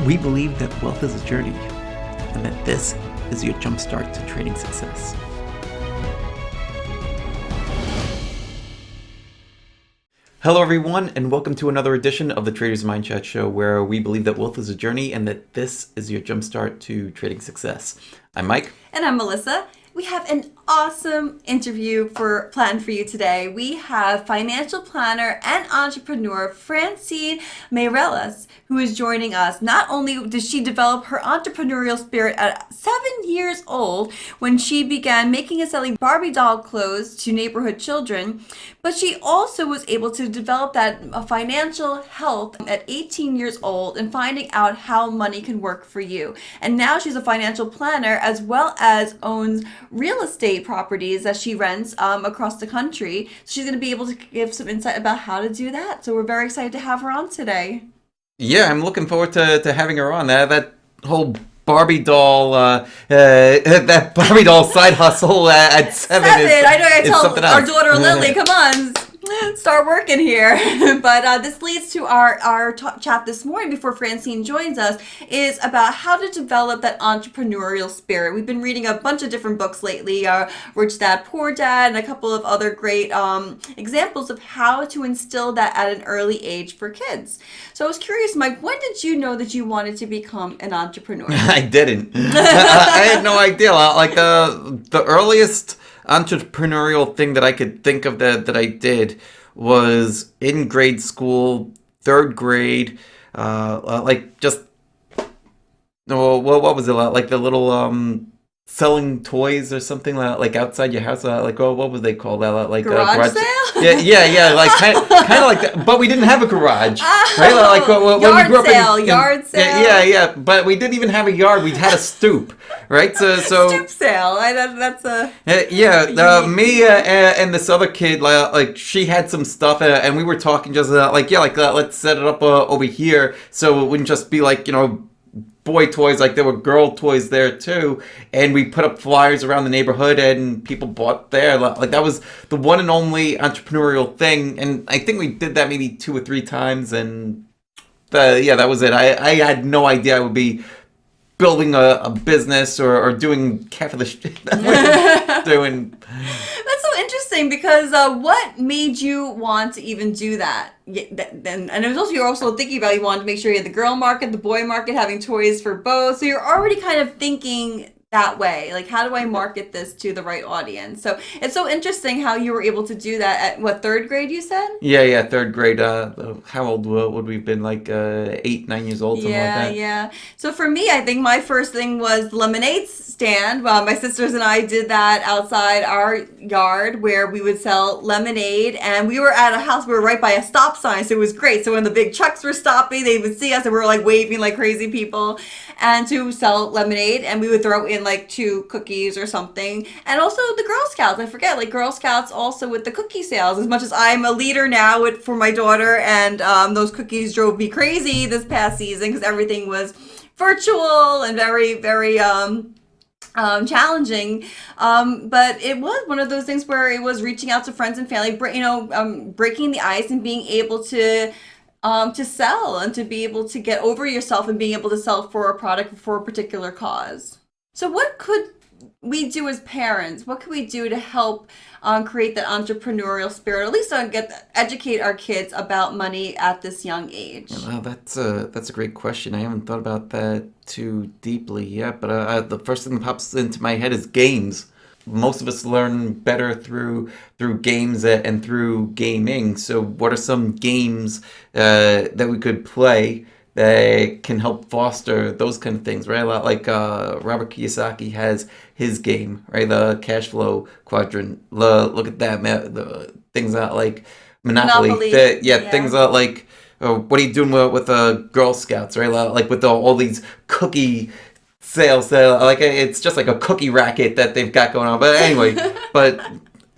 We believe that wealth is a journey and that this is your jumpstart to trading success. Hello everyone, and welcome to another edition of the Trader's Mindchat show, where we believe that wealth is a journey and that this is your jumpstart to trading success. I'm Mike. And I'm Melissa. We have an awesome interview planned for you today. We have financial planner and entrepreneur Francine Fallas-Meyreles, who is joining us. Not only did she develop her entrepreneurial spirit at 7 years old when she began making and selling Barbie doll clothes to neighborhood children, but she also was able to develop that financial health at 18 years old and finding out how money can work for you. And now she's a financial planner as well as owns real estate properties that she rents across the country. So she's going to be able to give some insight about how to do that. So we're very excited to have her on today. Yeah, I'm looking forward to having her on. That whole Barbie doll, that Barbie doll side hustle at seven is, I know. I tell something our else. daughter Lily, come on, start working here. But this leads to our chat this morning before Francine joins us is about how to develop that entrepreneurial spirit. We've been reading a bunch of different books lately, Rich Dad, Poor Dad, and a couple of other great examples of how to instill that at an early age for kids. So I was curious, Mike, when did you know that you wanted to become an entrepreneur? I didn't. I had no idea. Like the earliest entrepreneurial thing that I could think of that I did was in grade school, third grade, like just, what was it, like the little selling toys or something like outside your house, like what was they called, like garage sale? Yeah, like kind of like that, but we didn't have a garage, right? Like when yard we grew up yard sale. Yeah, but we didn't even have a yard. We had a stoop, right? So stoop sale. That's a me and this other kid, like she had some stuff, and we were talking just let's set it up over here, so it wouldn't just be like boy toys, like there were girl toys there too, and we put up flyers around the neighborhood and people bought there. Like that was the one and only entrepreneurial thing, and I think we did that maybe 2 or 3 times, and that was it. I had no idea I would be building a business or doing half of the shit that we're doing. That's so interesting because what made you want to even do that? And it was also, you're also thinking about, you wanted to make sure you had the girl market, the boy market, having toys for both. So you're already kind of thinking that way, like, how do I market this to the right audience? So it's so interesting how you were able to do that at third grade, you said? Yeah, third grade. How old would we have been? Like 8, 9 years old, something like that. Yeah. So for me, I think my first thing was lemonade stand. Well, my sisters and I did that outside our yard where we would sell lemonade, and we were at a house, we were right by a stop sign, so it was great. So when the big trucks were stopping, they would see us and we were like waving like crazy people, and to sell lemonade, and we would throw in like 2 cookies or something. And also the Girl Scouts, I forget, like Girl Scouts also with the cookie sales. As much as I'm a leader now for my daughter, and those cookies drove me crazy this past season because everything was virtual and very, very challenging, but it was one of those things where it was reaching out to friends and family, breaking the ice and being able to sell and to be able to get over yourself and being able to sell for a product for a particular cause. So what could we do as parents? What could we do to help create that entrepreneurial spirit, at least educate our kids about money at this young age? Well, that's a great question. I haven't thought about that too deeply yet, but the first thing that pops into my head is games. Most of us learn better through games and through gaming. So what are some games that we could play that can help foster those kind of things, right? A lot like Robert Kiyosaki has his game, right? The cash flow quadrant. Look at that, man. The things that like Monopoly. Things that like what are you doing with Girl Scouts, right? Like with all these cookie sales, like it's just like a cookie racket that they've got going on. But anyway, but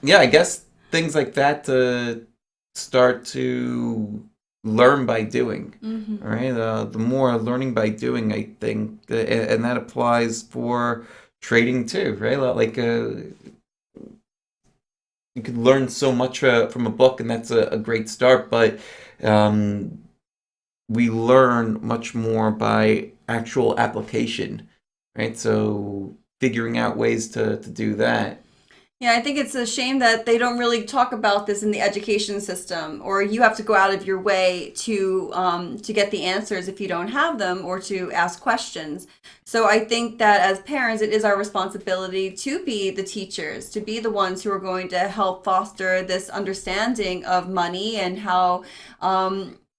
yeah, I guess things like that to start to learn by doing, right? The more learning by doing, I think, and that applies for trading too, right? Like you could learn so much from a book, and that's a great start. But we learn much more by actual application, right? So figuring out ways to do that. Yeah, I think it's a shame that they don't really talk about this in the education system, or you have to go out of your way to get the answers if you don't have them, or to ask questions. So I think that as parents, it is our responsibility to be the teachers, to be the ones who are going to help foster this understanding of money and how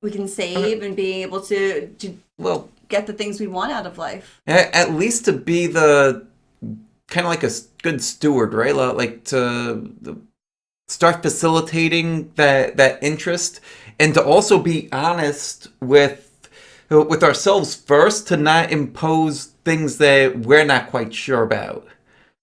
we can save and being able to Well, get the things we want out of life. at least to be the kind of like a good steward, right? Like to start facilitating that interest, and to also be honest with ourselves first, to not impose things that we're not quite sure about,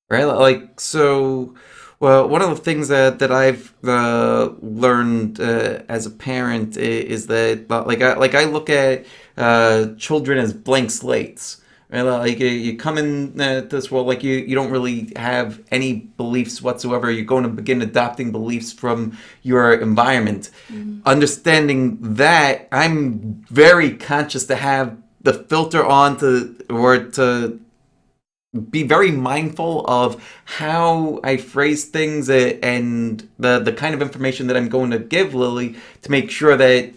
right? Like, so, well, one of the things that I've learned as a parent is that, like I look at children as blank slates. Right? Like you come in this world, like you don't really have any beliefs whatsoever. You're going to begin adopting beliefs from your environment. Understanding that, I'm very conscious to have the filter on to be very mindful of how I phrase things and the kind of information that I'm going to give Lily, to make sure that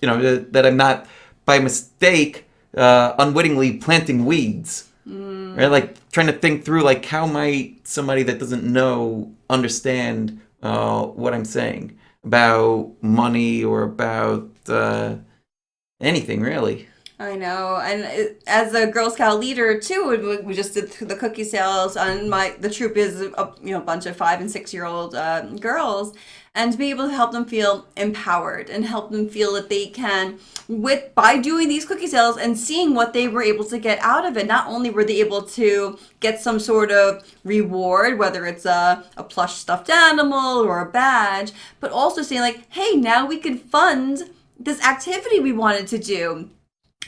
that I'm not by mistake unwittingly planting weeds. Right? Like trying to think through, like, how might somebody that doesn't know understand what I'm saying about money or about anything really. I know, and as a Girl Scout leader too, we just did the cookie sales, and the troop is a bunch of 5 and 6 year old girls, and to be able to help them feel empowered and help them feel that they can, by doing these cookie sales and seeing what they were able to get out of it. Not only were they able to get some sort of reward, whether it's a plush stuffed animal or a badge, but also saying like, hey, now we can fund this activity we wanted to do.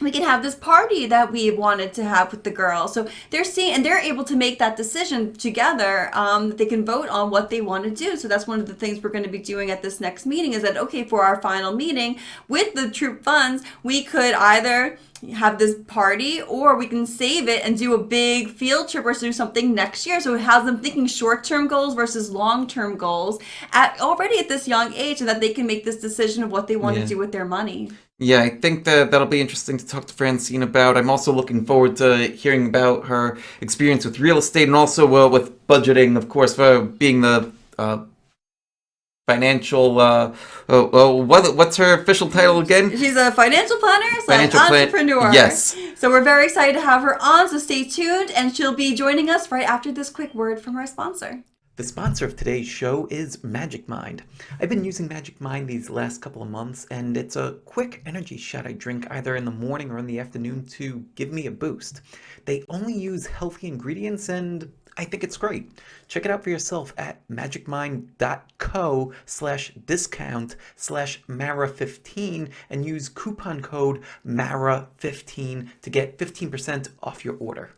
We can have this party that we wanted to have with the girls. So they're seeing, and they're able to make that decision together. They can vote on what they want to do. So that's one of the things we're going to be doing at this next meeting, is that, okay, for our final meeting with the troop funds, we could either have this party, or we can save it and do a big field trip or do something next year. So it has them thinking short-term goals versus long-term goals already at this young age, so that they can make this decision of what they want to do with their money. Yeah, I think that'll be interesting to talk to Francine about. I'm also looking forward to hearing about her experience with real estate, and also with budgeting, of course, for being the financial. What's her official title again? She's a financial planner / entrepreneur. Yes. So we're very excited to have her on. So stay tuned, and she'll be joining us right after this quick word from our sponsor. The sponsor of today's show is Magic Mind. I've been using Magic Mind these last couple of months, and it's a quick energy shot I drink either in the morning or in the afternoon to give me a boost. They only use healthy ingredients, and I think it's great. Check it out for yourself at magicmind.co/discount/Mara15 and use coupon code MARA15 to get 15% off your order.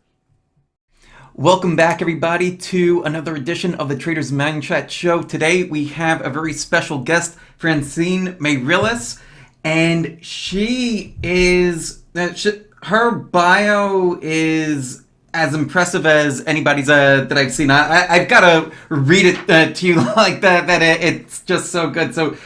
Welcome back, everybody, to another edition of the Trader's Mindchat show. Today we have a very special guest, Francine Meyreles, and her bio is as impressive as anybody's that I've seen. I've got to read it to you like that. It's just so good. So,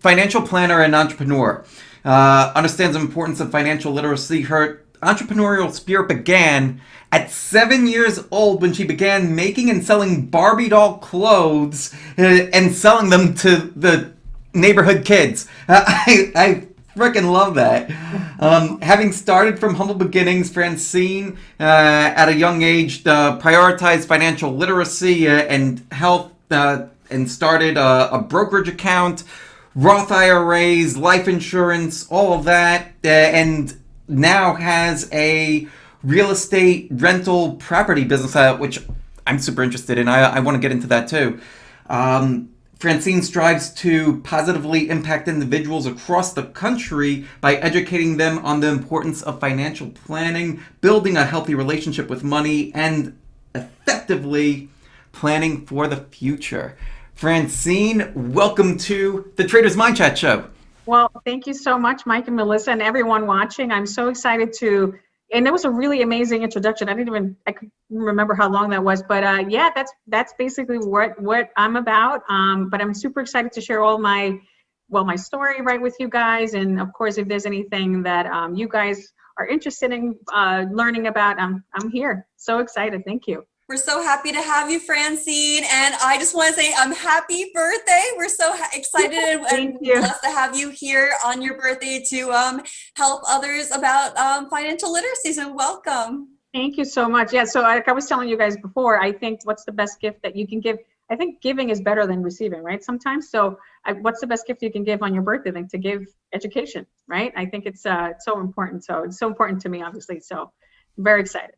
financial planner and entrepreneur, understands the importance of financial literacy. Her entrepreneurial spirit began at 7 years old, when she began making and selling Barbie doll clothes and selling them to the neighborhood kids. I freaking love that. Having started from humble beginnings, Francine, at a young age, prioritized financial literacy and health, and started a brokerage account, Roth IRAs, life insurance, all of that, and now has a real estate rental property business, which I'm super interested in. I want to get into that too. Francine strives to positively impact individuals across the country by educating them on the importance of financial planning, building a healthy relationship with money, and effectively planning for the future. Francine, welcome to the Trader's Mindchat show. Well, thank you so much, Mike and Melissa, and everyone watching. I'm so excited and it was a really amazing introduction. I couldn't remember how long that was, but yeah, that's basically what I'm about. But I'm super excited to share all my story right with you guys. And of course, if there's anything that you guys are interested in learning about, I'm here. So excited. Thank you. We're so happy to have you, Francine. And I just want to say happy birthday. We're so excited Thank and you. blessed to have you here on your birthday to help others about financial literacy. So welcome. Thank you so much. Yeah, so like I was telling you guys before, I think what's the best gift that you can give? I think giving is better than receiving, right? Sometimes. So what's the best gift you can give on your birthday than to give education, right? I think it's so important. So it's so important to me, obviously. So I'm very excited.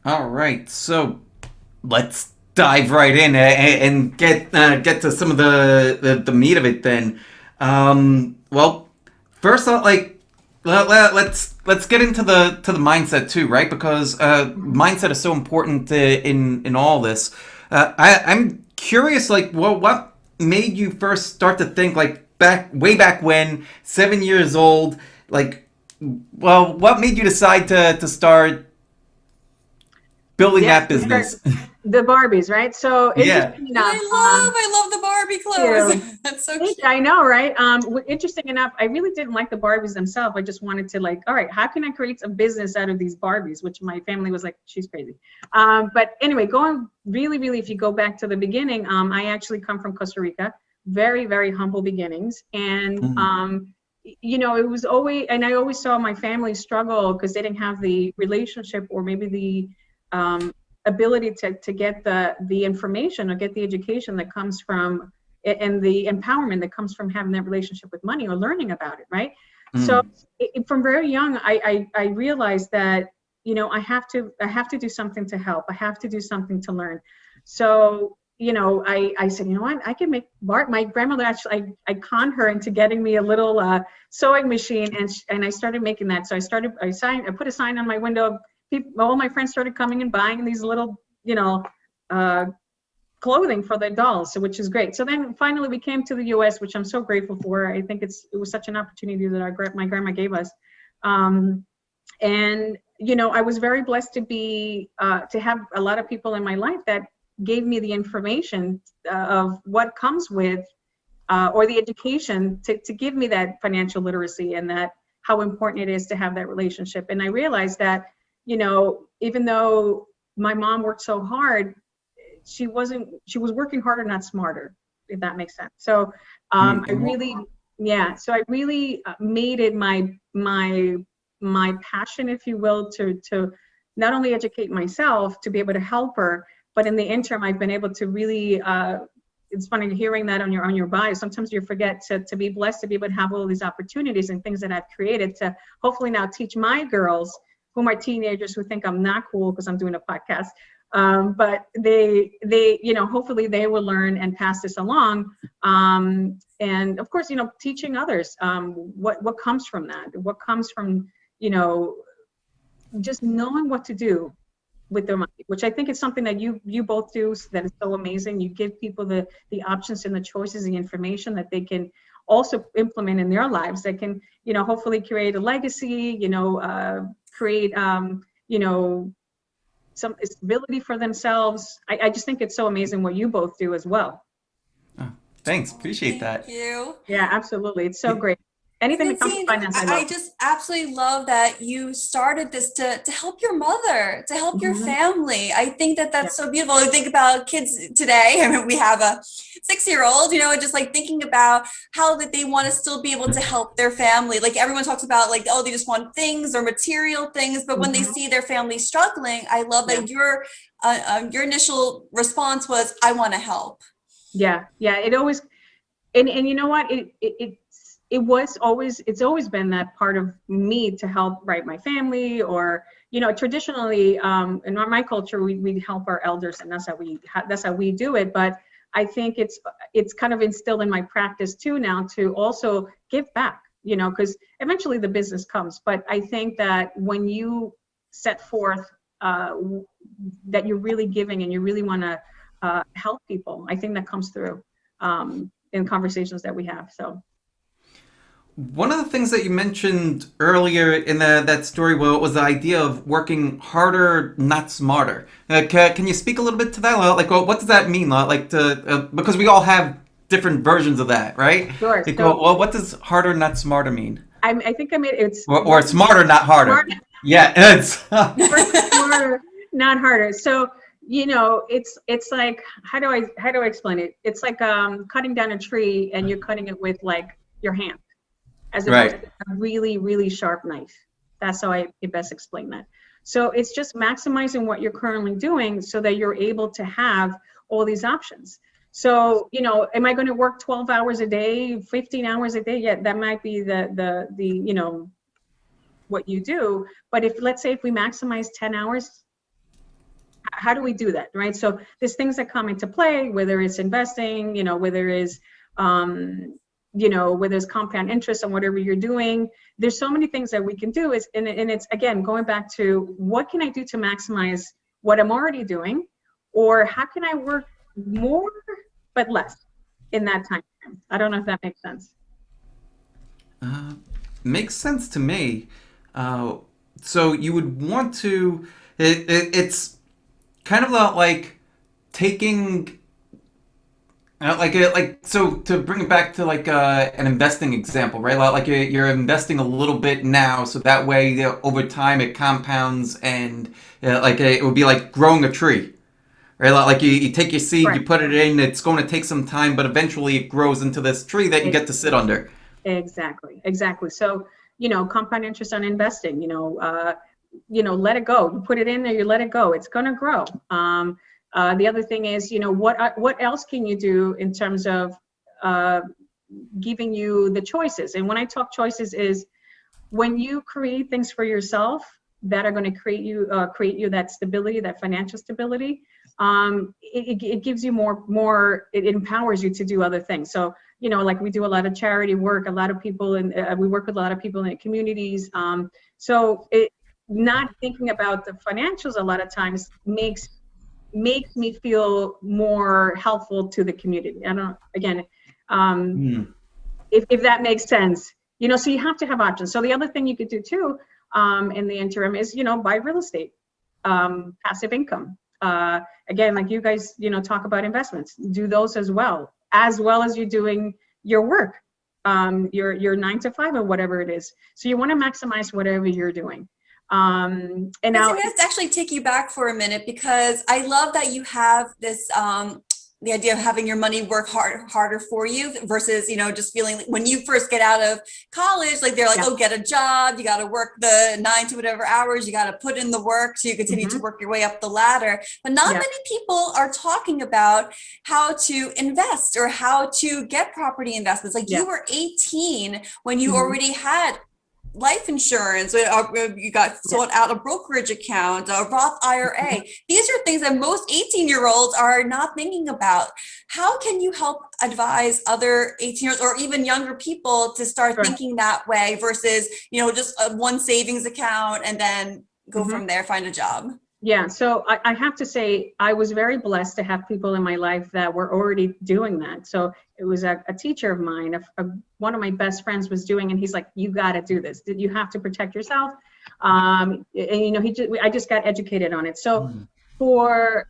All right, so let's dive right in and get to some of the meat of it then. Well, first, let's get into the mindset too, right? Because mindset is so important in all this. I'm curious, like, what made you first start to think, like, way back when, 7 years old, like, well, what made you decide to start building Yeah, that business? the Barbies, right? So Yeah. interesting And enough, I love the Barbie you. clothes. That's so cute. I know, right? Interesting enough, I really didn't like the Barbies themselves. I just wanted to like, all right, how can I create a business out of these Barbies? Which my family was like, she's crazy. But anyway, going really, if you go back to the beginning, I actually come from Costa Rica, very, very humble beginnings. And, it was always, and I always saw my family struggle because they didn't have the relationship or maybe the ability to get the information or get the education that comes from and the empowerment that comes from having that relationship with money or learning about it, right? So from very young, I realized that I have to do something to help. I have to do something to learn. So I said, you know what, I can make Bart. My grandmother actually, I conned her into getting me a little sewing machine, and I started making that. So I put a sign on my window. All my friends started coming and buying these little, uh, clothing for their dolls, so which is great. So then finally we came to the U.S., which I'm so grateful for. I think it was such an opportunity that my grandma gave us. And I was very blessed to have a lot of people in my life that gave me the information of what comes with or the education to give me that financial literacy and that how important it is to have that relationship. And I realized that even though my mom worked so hard, she was working harder, not smarter, if that makes sense. So I really made it my passion, if you will, to not only educate myself, to be able to help her, but in the interim, I've been able to really, it's funny hearing that on your bio. Sometimes you forget to be blessed to be able to have all these opportunities and things that I've created to hopefully now teach my girls, whom are teenagers who think I'm not cool because I'm doing a podcast. But they hopefully they will learn and pass this along. And of course, teaching others what comes from that, what comes from, just knowing what to do with their money, which I think is something that you both do that is so amazing. You give people the options and the choices, the information that they can also implement in their lives that can, hopefully create a legacy, create, some stability for themselves. I just think it's so amazing what you both do as well. Oh, thanks, appreciate that. Thank you. Yeah, absolutely. It's so great. Anything that comes to Francine, finance, I I love. just absolutely love that you started this to help your mother, to help your family. I think that that's so beautiful. I think about kids today. I mean, we have a 6-year-old, just like thinking about how that they want to still be able to help their family. Like everyone talks about like, oh, they just want things or material things. But when they see their family struggling, I love that your initial response was, I want to help. Yeah. It always, and you know what, it's always been that part of me to help, right, my family, or traditionally in my culture we help our elders, and that's how we do it. But I think it's kind of instilled in my practice too now to also give back, because eventually the business comes. But I think that when you set forth that you're really giving and you really want to help people, I think that comes through. in conversations that we have. So. One of the things that you mentioned earlier in that story was the idea of working harder, not smarter. Can you speak a little bit to that? Like, what does that mean? Like, because we all have different versions of that, right? Sure. Like, So well, what does harder, not smarter mean? I think I made it's Or smarter, not harder. smart, Yeah, it's smarter, not harder. So it's like how do I explain it? It's like cutting down a tree and you're cutting it with like your hand, as opposed right. to a really, really sharp knife. That's how I best explain that. So it's just maximizing what you're currently doing so that you're able to have all these options. So, am I going to work 12 hours a day, 15 hours a day? Yeah, that might be the what you do. But let's say if we maximize 10 hours, how do we do that, right? So there's things that come into play, whether it's investing, whether it's where there's compound interest on whatever you're doing. There's so many things that we can do, and it's, again, going back to what can I do to maximize what I'm already doing, or how can I work more but less in that time frame? I don't know if that makes sense. Makes sense to me. So you would want to, it's kind of like taking so to bring it back to like an investing example, right? Like you're investing a little bit now, so that way over time it compounds, and like it would be like growing a tree, right? Like you take your seed, Right. you put it in, it's going to take some time, but eventually it grows into this tree that you get to sit under. Exactly. So, compound interest on investing, let it go. You put it in there, you let it go. It's going to grow. The other thing is, what else can you do in terms of giving you the choices? And when I talk choices is when you create things for yourself that are going to create you that stability, that financial stability. It gives you more. It empowers you to do other things. So like we do a lot of charity work. A lot of people, and we work with a lot of people in the communities. So not thinking about the financials a lot of times makes me feel more helpful to the community. I don't, again, if that makes sense, so you have to have options. So the other thing you could do too, in the interim is, buy real estate, passive income. Again, like you guys, talk about investments, do those as well as you're doing your work, your 9 to 5 or whatever it is. So you want to maximize whatever you're doing. And now I'm going to actually take you back for a minute, because I love that you have this the idea of having your money work harder for you versus, just feeling like when you first get out of college, like they're like, oh, get a job, you got to work the 9 to whatever hours, you got to put in the work so you continue to work your way up the ladder. But not many people are talking about how to invest or how to get property investments. Like you were 18 when you already had life insurance, you got sought out a brokerage account, a Roth IRA. These are things that most 18-year-olds are not thinking about. How can you help advise other 18-year-olds or even younger people to start thinking that way versus, just one savings account and then go from there, find a job? Yeah, so I have to say, I was very blessed to have people in my life that were already doing that. So it was a teacher of mine, one of my best friends was doing, and he's like, you got to do this. You have to protect yourself. And, I just got educated on it. So for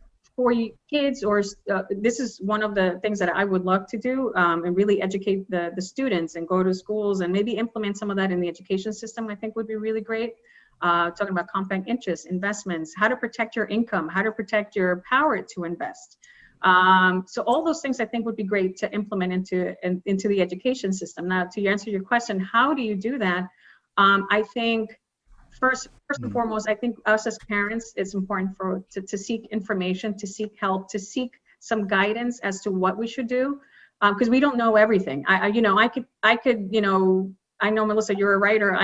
kids, or this is one of the things that I would love to do, and really educate the students and go to schools and maybe implement some of that in the education system, I think would be really great. Talking about compound interest, investments, how to protect your income, how to protect your power to invest. So all those things I think would be great to implement into the education system. Now, to answer your question, how do you do that? I think first and foremost, I think us as parents, it's important to seek information, to seek help, to seek some guidance as to what we should do, because we don't know everything. I know, Melissa, you're a writer.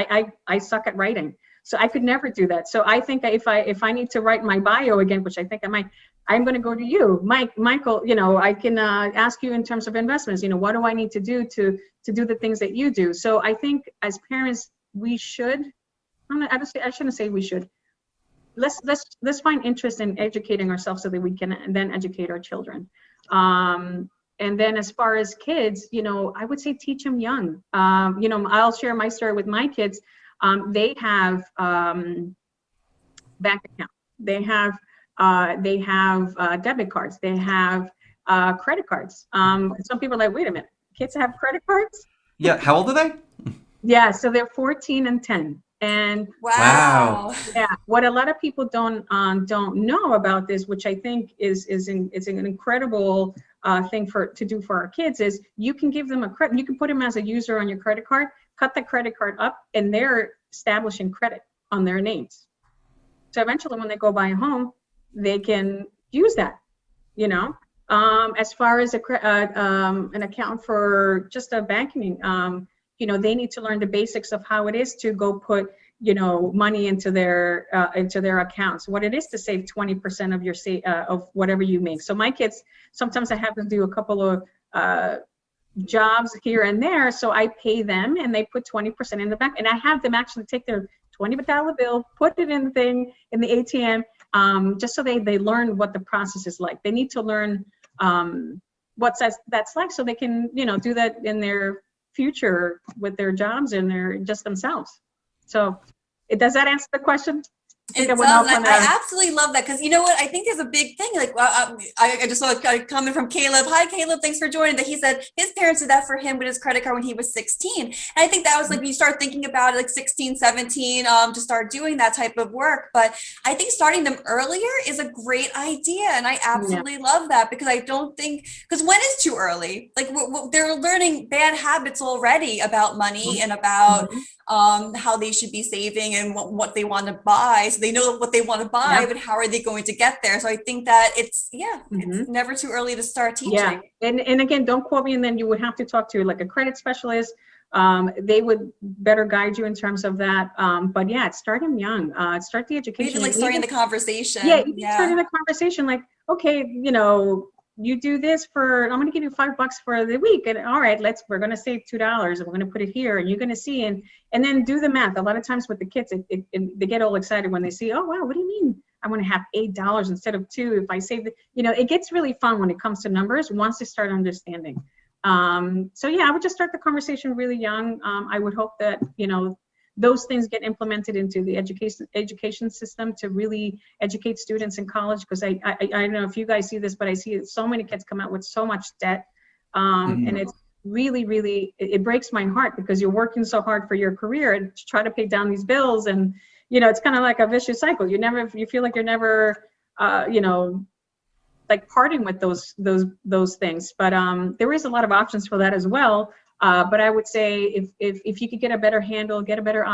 I suck at writing. So I could never do that. So I think if I need to write my bio again, which I think I might, I'm going to go to you, Michael. I can ask you in terms of investments. What do I need to do to do the things that you do? So I think as parents, we should. I shouldn't say we should. Let's find interest in educating ourselves so that we can then educate our children. And And then as far as kids, I would say teach them young. I'll share my story with my kids. They have bank account. They have debit cards. They have credit cards. Some people are like, wait a minute, kids have credit cards? Yeah, how old are they? Yeah, so they're 14 and 10. And wow. yeah, what a lot of people don't know about this, which I think is an incredible thing to do for our kids, is you can give them a credit. You can put them as a user on your credit card, cut the credit card up, and they're establishing credit on their names. So eventually, when they go buy a home, they can use that. As far as an account for just a banking, they need to learn the basics of how it is to go put, money into their accounts, what it is to save 20% of your of whatever you make. So my kids, sometimes I have them do a couple of jobs here and there, so I pay them and they put 20% in the bank, and I have them actually take their $20 bill, put it in the ATM, just so they learn what the process is like. They need to learn what that's like, so they can do that in their future with their jobs and their just themselves. So does that answer the question? It does. I absolutely love that, because you know what? I think there's a big thing. Like, I just saw a comment from Caleb. Hi, Caleb. Thanks for joining. That he said his parents did that for him with his credit card when he was 16. And I think that was like, you start thinking about it, like 16, 17, to start doing that type of work. But I think starting them earlier is a great idea. And I absolutely love that, because I don't think, because when is too early? Like, they're learning bad habits already about money and about how they should be saving and what they want to buy. So they know what they want to buy, but how are they going to get there? So I think that it's never too early to start teaching. Yeah, and again, don't quote me, and then you would have to talk to like a credit specialist. They would better guide you in terms of that. But yeah, start them young. Start the education. Even like starting the conversation. Yeah, starting the conversation. Like, okay, you do this for, I'm going to give you $5 for the week, and all right, we're going to save $2, and we're going to put it here, and you're going to see, and then do the math. A lot of times with the kids, they get all excited when they see, oh wow, what do you mean I want to have $8 instead of $2 if I save it? It gets really fun when it comes to numbers once they start understanding. So yeah, I would just start the conversation really young. I would hope that those things get implemented into the education system to really educate students in college, because I don't know if you guys see this, but I see so many kids come out with so much debt, and it's really, really, it breaks my heart, because you're working so hard for your career and to try to pay down these bills, and it's kind of like a vicious cycle. You feel like you're never like parting with those things, but there is a lot of options for that as well. But I would say if you could get a better handle, get a better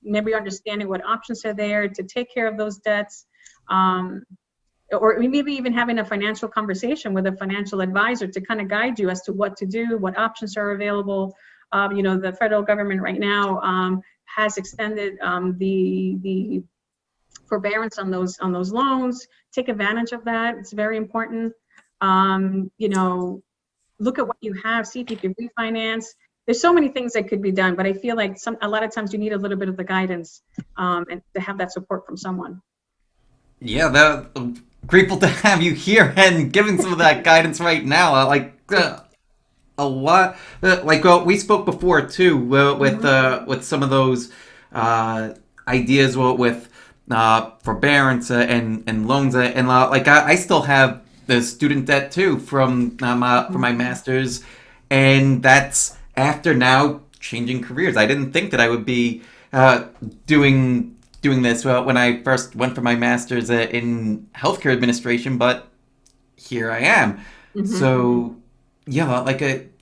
maybe understanding what options are there to take care of those debts, or maybe even having a financial conversation with a financial advisor to kind of guide you as to what to do, what options are available. The federal government right now has extended the forbearance on those loans. Take advantage of that. It's very important. Look at what you have, see if you can refinance. There's so many things that could be done, but I feel like a lot of times you need a little bit of the guidance and to have that support from someone. Yeah, grateful to have you here and giving some of that guidance right now. A lot, we spoke before too, with some of those ideas with forbearance and loans, and I still have the student debt too from my master's, and that's after now changing careers. I didn't think that I would be doing this when I first went for my master's in healthcare administration, but here I am. So yeah,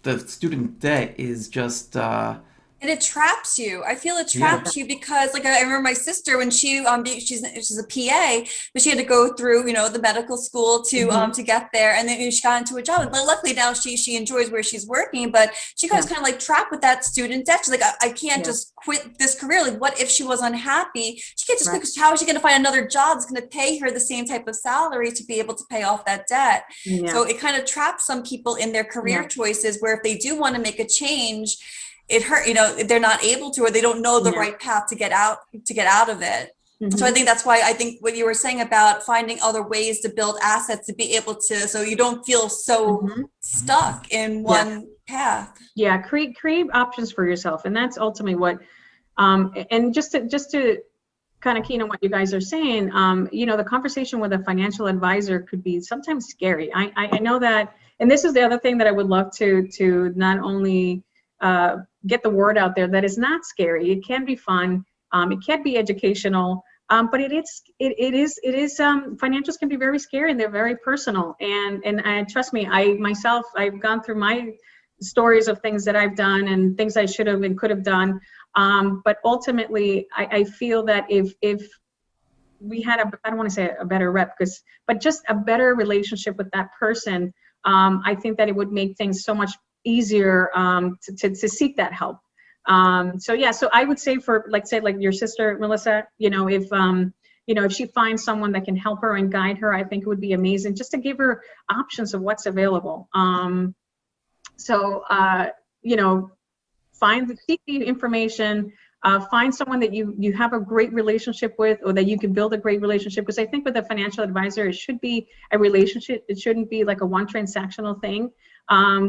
the student debt is just And it traps you. I feel it traps you, because I remember my sister when she's a PA, but she had to go through, the medical school to get there. And then she got into a job. But luckily now she enjoys where she's working, but she got kind of like trapped with that student debt. She's like, I can't just quit this career. Like, what if she was unhappy? She can't just quit, because how is she going to find another job that's going to pay her the same type of salary to be able to pay off that debt? So it kind of traps some people in their career choices, where if they do want to make a change, it hurt, they're not able to, or they don't know the right path to get out of it. So I think that's why I think what you were saying about finding other ways to build assets to be able to, so you don't feel so stuck in one path. Yeah, create options for yourself, and that's ultimately what. And just to kind of key on what you guys are saying, the conversation with a financial advisor could be sometimes scary. I know that, and this is the other thing that I would love to not only get the word out there that it's not scary. It can be fun. It can be educational. But it is financials can be very scary, and they're very personal. And trust me, I've gone through my stories of things that I've done and things I should have and could have done. But ultimately, I feel that if we had I don't want to say a better rep, but just a better relationship with that person, I think that it would make things so much easier to seek that help. So I would say for like your sister, Melissa, if she finds someone that can help her and guide her, I think it would be amazing just to give her options of what's available. Seek the information, find someone that you have a great relationship with, or that you can build a great relationship. Because I think with a financial advisor, it should be a relationship. It shouldn't be like a one transactional thing.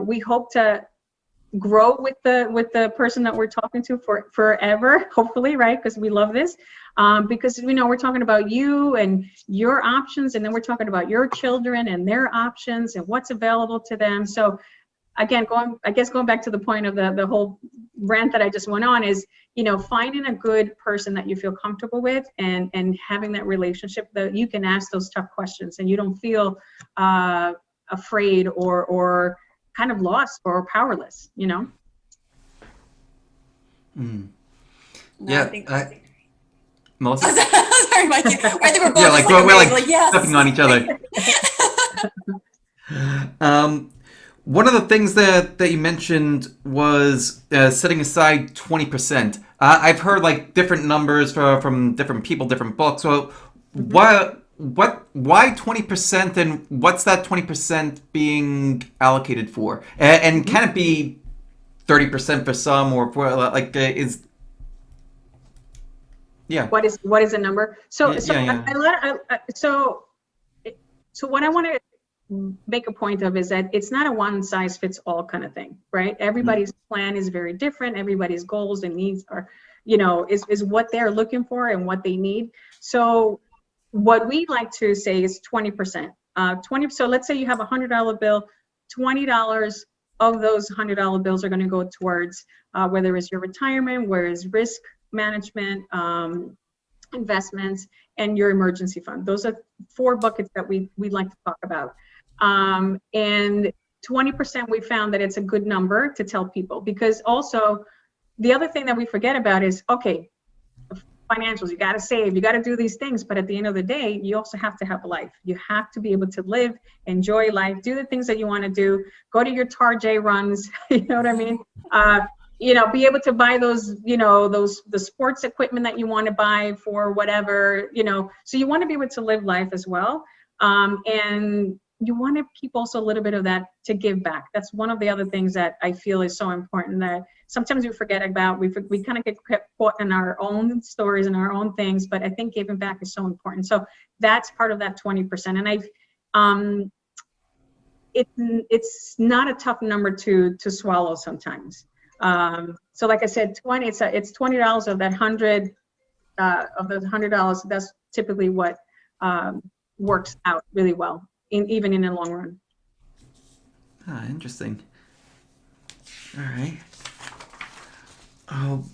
We hope to grow with the person that we're talking to for forever, hopefully, right? Because we love this. Because we're talking about you and your options, and then we're talking about your children and their options and what's available to them. So again, going back to the point of the whole rant that I just went on is, finding a good person that you feel comfortable with and having that relationship that you can ask those tough questions and you don't feel afraid or kind of lost or powerless, Mm. No, Yeah. I think Melissa? sorry, Mikey. I think we're both Yeah, just we're like yes. stepping on each other. One of the things that you mentioned was setting aside 20%. I've heard like different numbers from different people, different books. So why 20%, and what's that 20% being allocated for? And can it be 30% for some, or for is yeah. What is the number? So what I want to make a point of is that it's not a one size fits all kind of thing, right? Everybody's plan is very different. Everybody's goals and needs are, is what they're looking for and what they need. So what we like to say is 20%. 20. So let's say you have $100 bill, $20 of those $100 bills are going to go towards whether it's your retirement, where is risk management, investments, and your emergency fund. Those are 4 buckets that we like to talk about. And 20%, we found that it's a good number to tell people, because also the other thing that we forget about is, okay, financials, you got to save, you got to do these things, but at the end of the day, you also have to have a life. You have to be able to live, enjoy life, do the things that you want to do, go to your Tarjay runs, you know what I mean? Be able to buy those, the sports equipment that you want to buy for whatever, so you want to be able to live life as well. And you want to keep also a little bit of that to give back. That's one of the other things that I feel is so important that sometimes we forget about. We kind of get caught in our own stories and our own things, but I think giving back is so important. So that's part of that 20%. And it's not a tough number to swallow sometimes. So like I said, it's $20 of that 100 of those $100. That's typically what works out really well, even in the long run. Interesting. All right.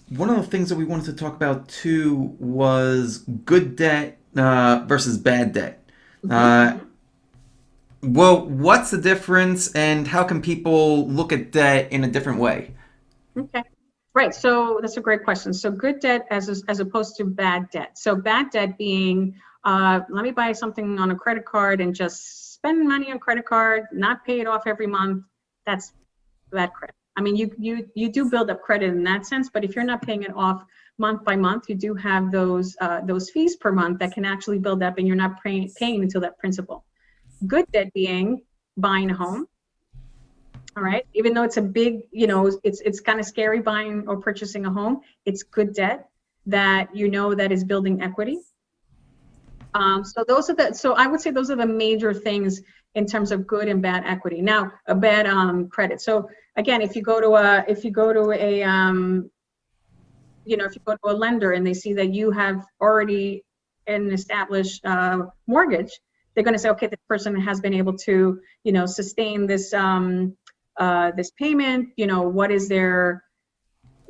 One of the things that we wanted to talk about too was good debt versus bad debt. Well, what's the difference, and how can people look at debt in a different way? Okay. Right. So that's a great question. So good debt as opposed to bad debt. So bad debt being, let me buy something on a credit card and just spend money on credit card, not pay it off every month. That's bad credit. I mean, you do build up credit in that sense, but if you're not paying it off month by month, you do have those fees per month that can actually build up, and you're not paying until that principal. Good debt being buying a home. All right. Even though it's a big, it's kind of scary buying or purchasing a home, it's good debt that that is building equity. So I would say those are the major things in terms of good and bad equity. Now, a bad credit. So again, if you go to a lender and they see that you have already an established mortgage, they're going to say, okay, this person has been able to, sustain this this payment. What is their?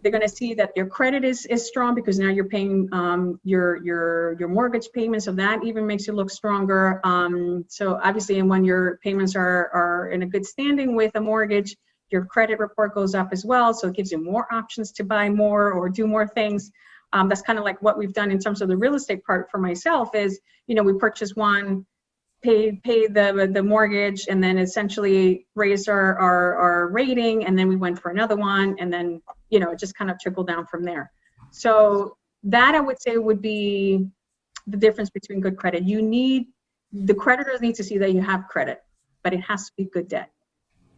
They're going to see that your credit is strong because now you're paying your mortgage payments, so that even makes you look stronger. So obviously, and when your payments are in a good standing with a mortgage, your credit report goes up as well. So it gives you more options to buy more or do more things. That's kind of like what we've done in terms of the real estate part for myself is, we purchased one, paid the mortgage, and then essentially raised our rating, and then we went for another one, and then it just kind of trickled down from there. So that I would say would be the difference between good credit. The creditors need to see that you have credit, but it has to be good debt.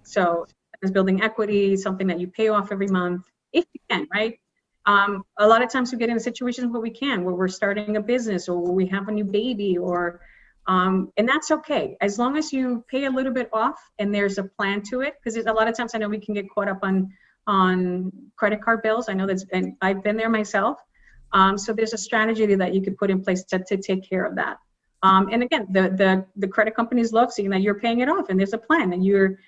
So it's building equity, something that you pay off every month if you can, right? A lot of times we get in situations where we're starting a business or we have a new baby or and that's okay, as long as you pay a little bit off and there's a plan to it. Because a lot of times I know we can get caught up on credit card bills. I know and I've been there myself. So there's a strategy that you could put in place to take care of that. And again, the credit companies love seeing that you're paying it off and there's a plan and you're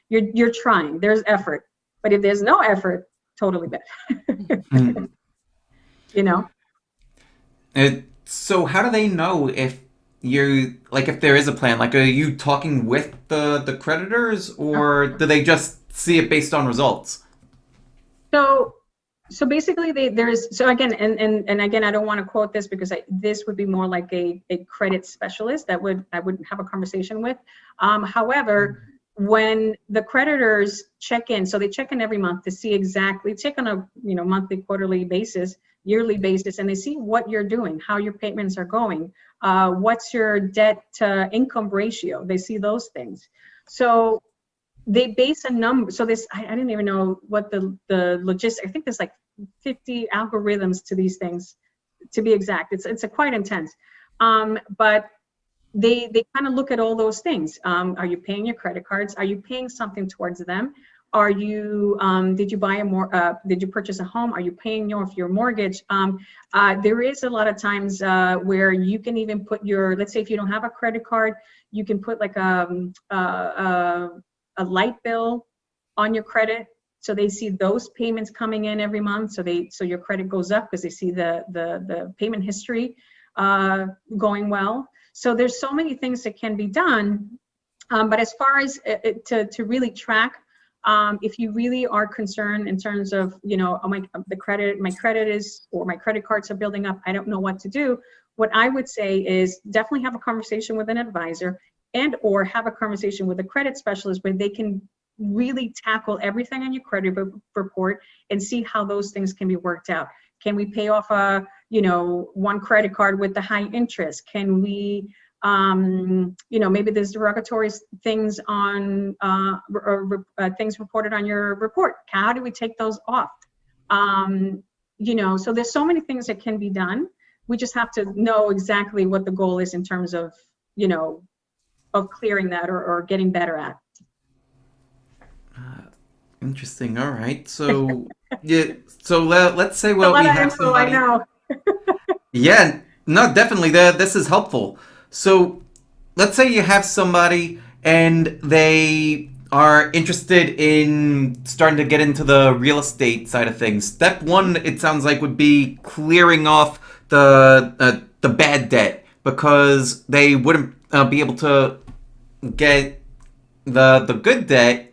trying. There's effort. But if there's no effort, totally bad. So how do they know if if there is a plan? Like, are you talking with the creditors, or do they just see it based on results? So basically again, and again, I don't want to quote this because this would be more like a credit specialist that I would have a conversation with. However, when the creditors check in, so they check in every month to see exactly, check on a monthly, quarterly basis, yearly basis, and they see what you're doing, how your payments are going, what's your debt to income ratio. They see those things. So they base a number. So I didn't even know what the logistics. I think there's like 50 algorithms to these things, to be exact. It's quite intense. But they kind of look at all those things. Are you paying your credit cards? Are you paying something towards them? Are you did you purchase a home? Are you paying off your mortgage? There is a lot of times where you can even put let's say if you don't have a credit card, you can put like a light bill on your credit, so they see those payments coming in every month. So your credit goes up because they see the payment history going well. So there's so many things that can be done. But as far as to really track, if you really are concerned in terms of, my credit is, or my credit cards are building up, I don't know what to do. What I would say is definitely have a conversation with an advisor or have a conversation with a credit specialist where they can really tackle everything on your credit report and see how those things can be worked out. Can we pay off one credit card with the high interest? Can we, maybe there's derogatory things on things reported on your report. How do we take those off? So there's so many things that can be done. We just have to know exactly what the goal is in terms of, of clearing that or getting better at. Interesting. All right. So yeah. So let's say we have somebody. I know. Yeah. No, definitely. This is helpful. So let's say you have somebody and they are interested in starting to get into the real estate side of things. Step one, it sounds like, would be clearing off the bad debt, because they wouldn't be able to get the good debt,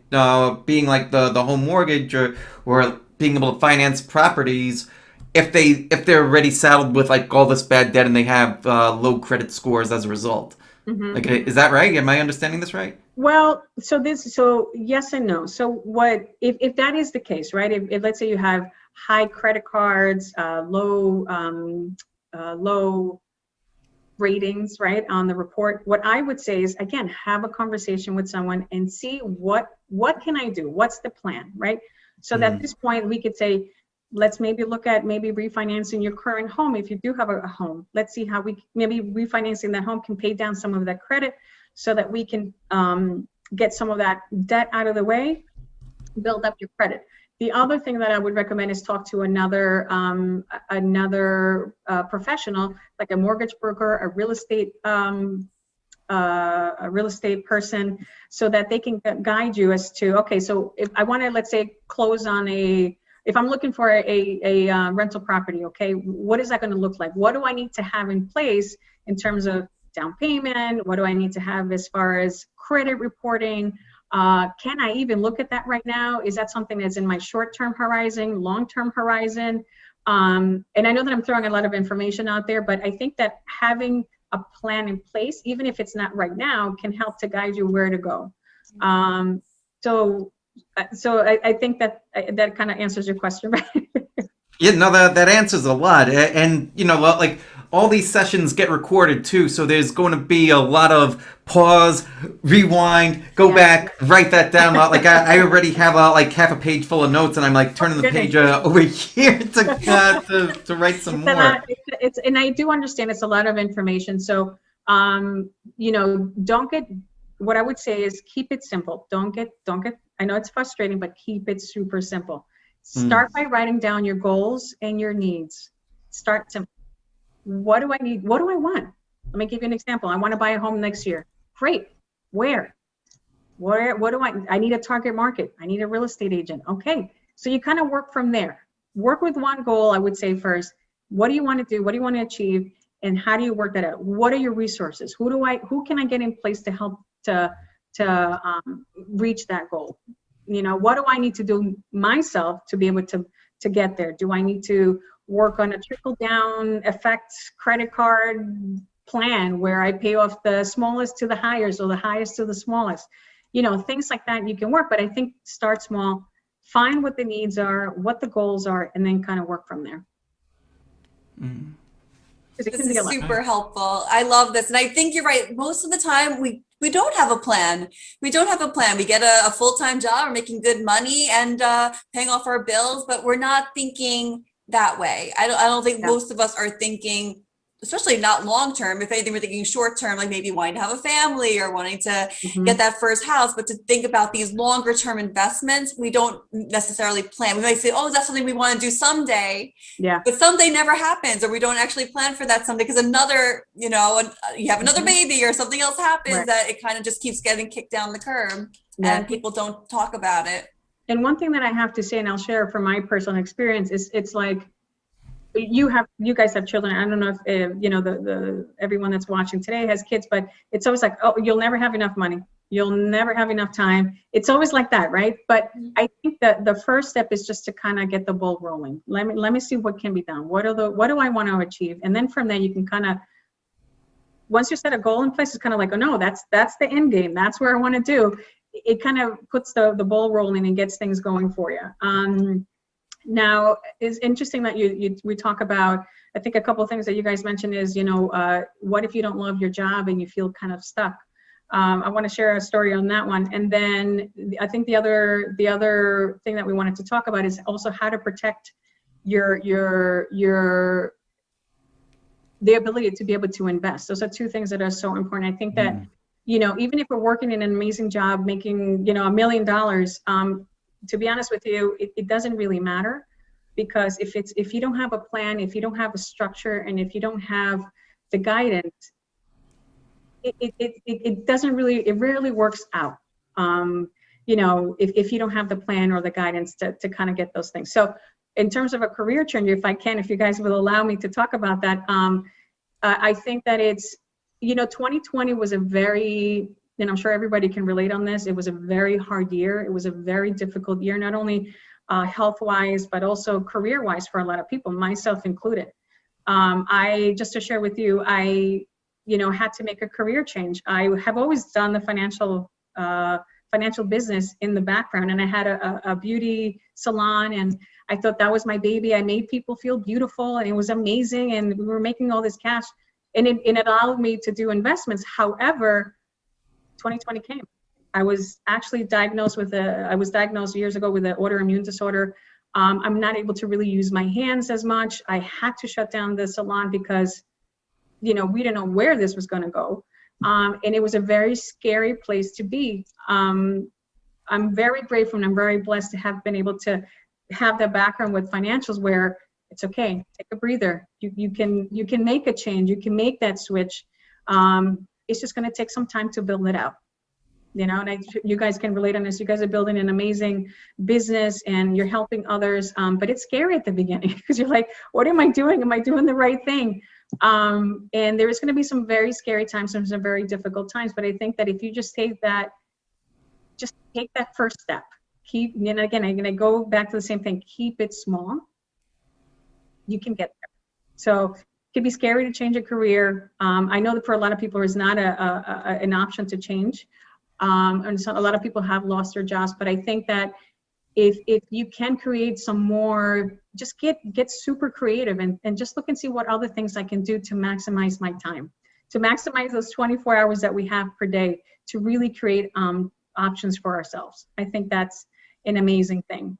being like the home mortgage or being able to finance properties, if they're already saddled with like all this bad debt and they have low credit scores as a result. Mm-hmm. Like, is that right? Am I understanding this right? Well, so yes and no. So what if that is the case, right? If let's say you have high credit cards, low ratings, right, on the report, what I would say is, again, have a conversation with someone and see what can I do? What's the plan, right? So that at this point we could say, let's maybe look at maybe refinancing your current home if you do have a home. Let's see how we maybe refinancing that home can pay down some of that credit so that we can get some of that debt out of the way, build up your credit. The other thing that I would recommend is talk to another professional, like a mortgage broker, a real estate person, so that they can guide you as to, okay, so if I want to, let's say, close on if I'm looking for a rental property, okay, what is that going to look like? What do I need to have in place in terms of down payment? What do I need to have as far as credit reporting? Can I even look at that right now? Is that something that's in my short-term horizon, long-term horizon? And I know that I'm throwing a lot of information out there, but I think that having a plan in place, even if it's not right now, can help to guide you where to go. So I think that kind of answers your question, right? Yeah, no, that answers a lot. And, you know, like, all these sessions get recorded too, so there's going to be a lot of pause, rewind, go back, write that down. Like, I already have like half a page full of notes, and I'm like turning the page over here to write some more. And I do understand it's a lot of information. So, you know, what I would say is keep it simple. Don't get, I know it's frustrating, but keep it super simple. Start by writing down your goals and your needs. Start simple. What do I need? What do I want? Let me give you an example. I want to buy a home next year. Great. Where? What do I need a target market. I need a real estate agent. Okay. So you kind of work from there. Work with one goal, I would say first. What do you want to do? What do you want to achieve? And how do you work that out? What are your resources? Who can I get in place to help to reach that goal? You know, what do I need to do myself to be able to get there? Do I need to work on a trickle down effect credit card plan where I pay off the smallest to the highest or the highest to the smallest? You know, things like that you can work, but I think start small, find what the needs are, what the goals are, and then kind of work from there. This is super helpful. I love this. And I think you're right. Most of the time we don't have a plan. We don't have a plan. We get a full-time job, we're making good money and paying off our bills, but we're not thinking that way. I don't think most of us are thinking, especially not long-term. If anything, we're thinking short-term, like maybe wanting to have a family or wanting to get that first house. But to think about these longer-term investments, we don't necessarily plan. We might say, oh, that's something we want to do someday. Yeah. But someday never happens, or we don't actually plan for that someday because another, you know, you have another baby or something else happens that it kind of just keeps getting kicked down the curb and people don't talk about it. And one thing that I have to say, and I'll share from my personal experience, is it's like, you guys have children. I don't know if you know the everyone that's watching today has kids, but it's always like, oh, you'll never have enough money, you'll never have enough time. It's always like that, right? But I think that the first step is just to kind of get the ball rolling. Let me see what can be done. What do I want to achieve? And then from there you can kind of, once you set a goal in place, it's kind of like, oh no, that's the end game. That's where I want to do. It kind of puts the ball rolling and gets things going for you. Now, it's interesting that we talk about, I think a couple of things that you guys mentioned is, you know, what if you don't love your job and you feel kind of stuck? I want to share a story on that one. And then I think the other thing that we wanted to talk about is also how to protect the ability to be able to invest. Those are two things that are so important. I think that, you know, even if we're working in an amazing job, making, you know, $1 million, to be honest with you, it doesn't really matter, because if you don't have a plan, if you don't have a structure, and if you don't have the guidance, it doesn't really, it rarely works out. You know, if you don't have the plan or the guidance to kind of get those things. So in terms of a career change, if you guys will allow me to talk about that, I think that it's, you know, 2020 was a very, and I'm sure everybody can relate on this, it was a very hard year. It was a very difficult year, not only health-wise, but also career-wise for a lot of people, myself included. Just to share with you, I, you know, had to make a career change. I have always done the financial business in the background, and I had a beauty salon, and I thought that was my baby. I made people feel beautiful, and it was amazing, and we were making all this cash, and it allowed me to do investments. However, 2020 came. I was actually diagnosed years ago with an autoimmune disorder. I'm not able to really use my hands as much. I had to shut down the salon because, we didn't know where this was going to go. And it was a very scary place to be. I'm very grateful and I'm very blessed to have been able to have that background with financials where it's okay, take a breather. You can make a change. You can make that switch. It's just going to take some time to build it out. And you guys can relate on this. You guys are building an amazing business and you're helping others. But it's scary at the beginning because you're like, what am I doing? Am I doing the right thing? And there is going to be some very scary times, some very difficult times. But I think that if you just take that first step, again, I'm going to go back to the same thing. Keep it small. You can get there. So it can be scary to change a career. I know that for a lot of people, it's not an option to change. And so a lot of people have lost their jobs, but I think that if you can create some more, just get super creative and just look and see what other things I can do to maximize my time, to maximize those 24 hours that we have per day, to really create options for ourselves. I think that's an amazing thing.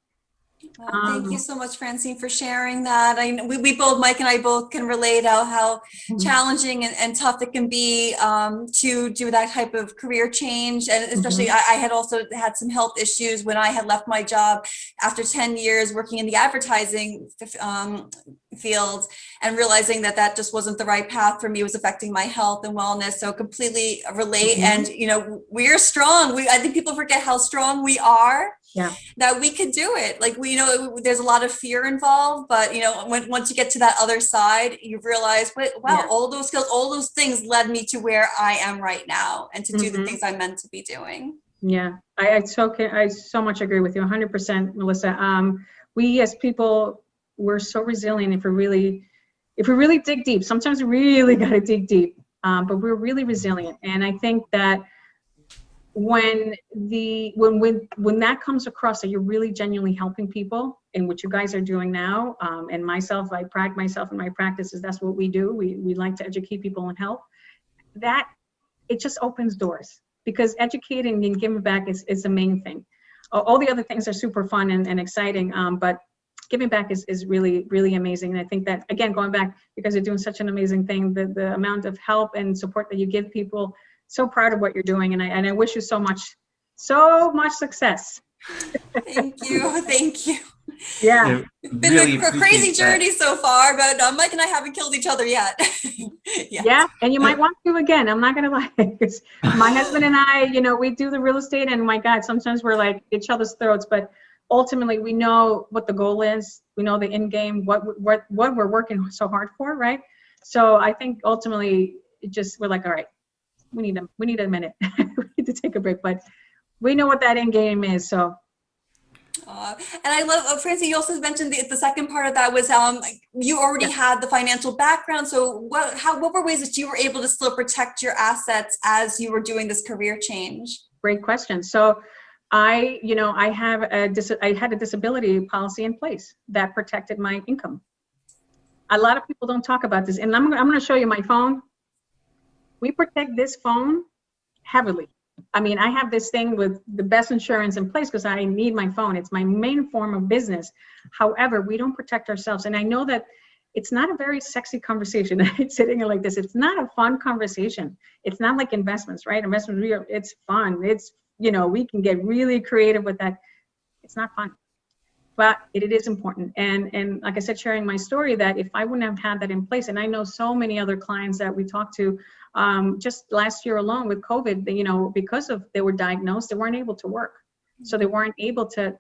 Well, thank you so much, Francine, for sharing that. We both, Mike and I both can relate how challenging and tough it can be to do that type of career change. And especially I had also had some health issues when I had left my job after 10 years working in the advertising field and realizing that just wasn't the right path for me. It was affecting my health and wellness. So completely relate. And, we're strong. I think people forget how strong we are. Yeah. That we could do it. Like there's a lot of fear involved, but once you get to that other side, you realize, all those skills, all those things led me to where I am right now, and to do the things I'm meant to be doing. Yeah, I so much agree with you, 100%, Melissa. We as people, we're so resilient if we really dig deep. Sometimes we really got to dig deep, but we're really resilient, and I think that when that comes across that you're really genuinely helping people, and what you guys are doing now, and myself, I pride myself in my practices, that's what we do. We like to educate people and help. That it just opens doors, because educating and giving back is the main thing. All the other things are super fun and exciting, but giving back is really, really amazing. And I think that, again, going back, you guys are doing such an amazing thing, the amount of help and support that you give people. So proud of what you're doing, and I wish you so much success. Thank you. Yeah. It's been a crazy journey so far, but Mike and I haven't killed each other yet. Yeah, and you might want to again. I'm not gonna lie, because my husband and I, we do the real estate, and my God, sometimes we're like each other's throats, but ultimately we know what the goal is. We know the end game, what we're working so hard for, right? So I think ultimately we're like, all right, we need a minute. We need to take a break, but we know what that end game is. So. And I love, Francine, you also mentioned the second part of that was you already had the financial background. So what were ways that you were able to still protect your assets as you were doing this career change? Great question. So I had a disability policy in place that protected my income. A lot of people don't talk about this, and I'm going to show you my phone. We protect this phone heavily. I mean, I have this thing with the best insurance in place because I need my phone. It's my main form of business. However, we don't protect ourselves. And I know that it's not a very sexy conversation. Sitting here like this, it's not a fun conversation. It's not like investments, right? Investments, it's fun. It's, we can get really creative with that. It's not fun, but it is important. And like I said, sharing my story, that if I wouldn't have had that in place, and I know so many other clients that we talked to, just last year alone with COVID, because they were diagnosed, they weren't able to work. So they weren't able to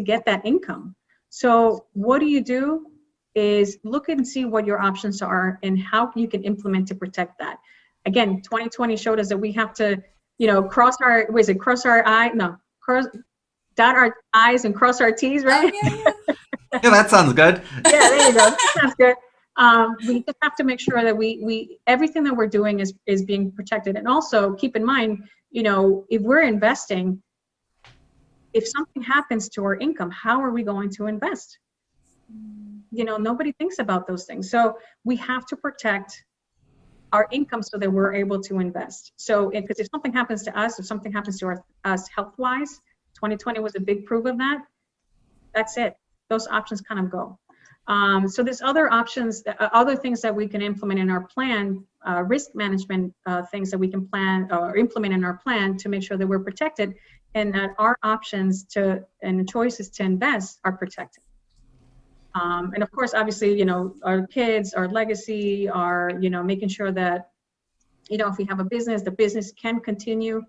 get that income. So what do? Is look and see what your options are and how you can implement to protect that. Again, 2020 showed us that we have to, dot our I's and cross our T's, right? Yeah, that sounds good. Yeah, there you go. That sounds good. We just have to make sure that we everything that we're doing is being protected. And also keep in mind, if we're investing, if something happens to our income, how are we going to invest? Nobody thinks about those things. So we have to protect our income so that we're able to invest. So because if something happens to us, if something happens to us health-wise, 2020 was a big proof of that. That's it. those options kind of go. So there's other options, other things that we can implement in our plan, risk management things that we can plan or implement in our plan to make sure that we're protected and that our options and choices to invest are protected. And of course, obviously, our kids, our legacy, making sure that, if we have a business, the business can continue.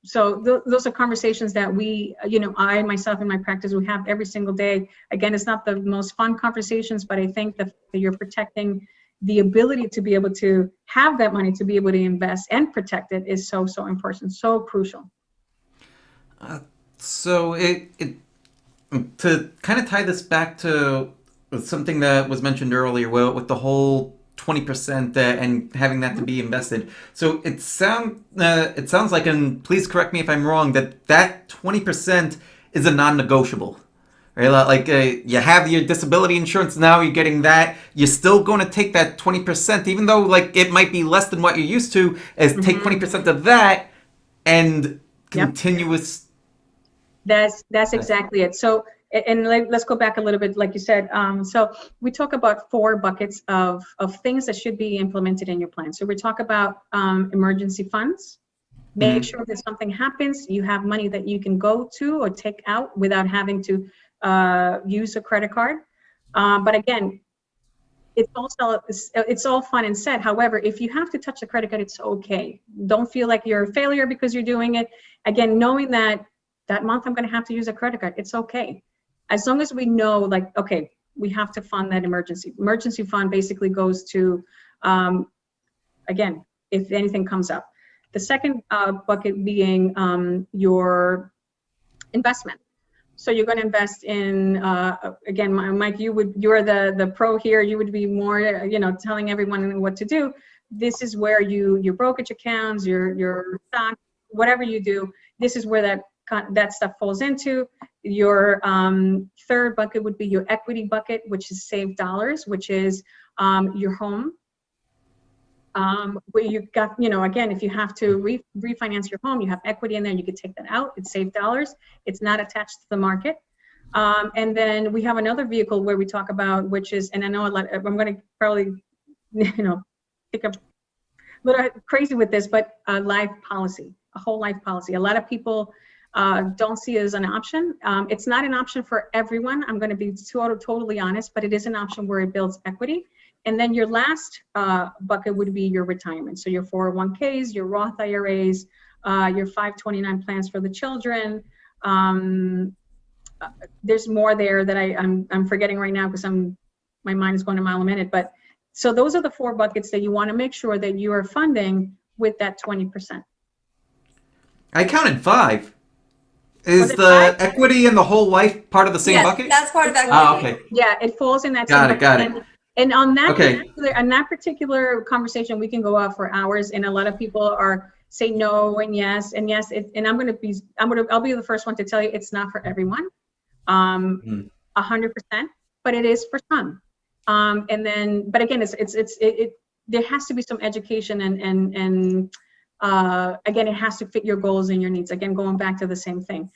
So those are conversations that we, I myself in my practice, we have every single day. Again, it's not the most fun conversations, but I think that you're protecting the ability to be able to have that money, to be able to invest and protect it is so, so important, so crucial. So to kind of tie this back to something that was mentioned earlier, with the whole 20% and having that to be invested. So it sounds like, and please correct me if I'm wrong, that 20% is a non-negotiable. Right? Like you have your disability insurance now, you're getting that. You're still going to take that 20%, even though like it might be less than what you're used to. Take 20% of that and continuous. That's exactly it. So, and let's go back a little bit, like you said. So we talk about 4 buckets of things that should be implemented in your plan. So we talk about emergency funds. Make sure that something happens, you have money that you can go to or take out without having to use a credit card. But again, it's all fun and said. However, if you have to touch the credit card, it's okay. Don't feel like you're a failure because you're doing it. Again, knowing that month I'm going to have to use a credit card, it's okay. As long as we know, like, okay, we have to fund that emergency fund. Basically goes to, again, if anything comes up. The second bucket being your investment. So you're going to invest in, again, Mike, you're the pro here. You would be more, telling everyone what to do. This is where your brokerage accounts, your stock, whatever you do, this is where that stuff falls into. Your third bucket would be your equity bucket, which is saved dollars, which is your home. Where you've got, again, if you have to refinance your home, you have equity in there, you could take that out. It's saved dollars. It's not attached to the market. And then we have another vehicle where we talk about, which is, and I know I'm going to probably, pick up a little crazy with this, but a life policy, a whole life policy. A lot of people don't see it as an option. It's not an option for everyone. I'm going to be totally honest, but it is an option where it builds equity. And then your last bucket would be your retirement. So your 401ks, your Roth IRAs, your 529 plans for the children. There's more there that I'm forgetting right now because my mind is going a mile a minute. But so those are the 4 buckets that you want to make sure that you are funding with that 20%. I counted 5. Is the 5? Equity and the whole life part of the same bucket? That's part of equity. Oh, okay. Yeah, it falls in that. Got it. And on that particular conversation, we can go out for hours, and a lot of people say no and yes and yes. And I'll be the first one to tell you it's not for everyone, 100%, but it is for some. But again, there has to be some education and again, it has to fit your goals and your needs. Again, going back to the same thing,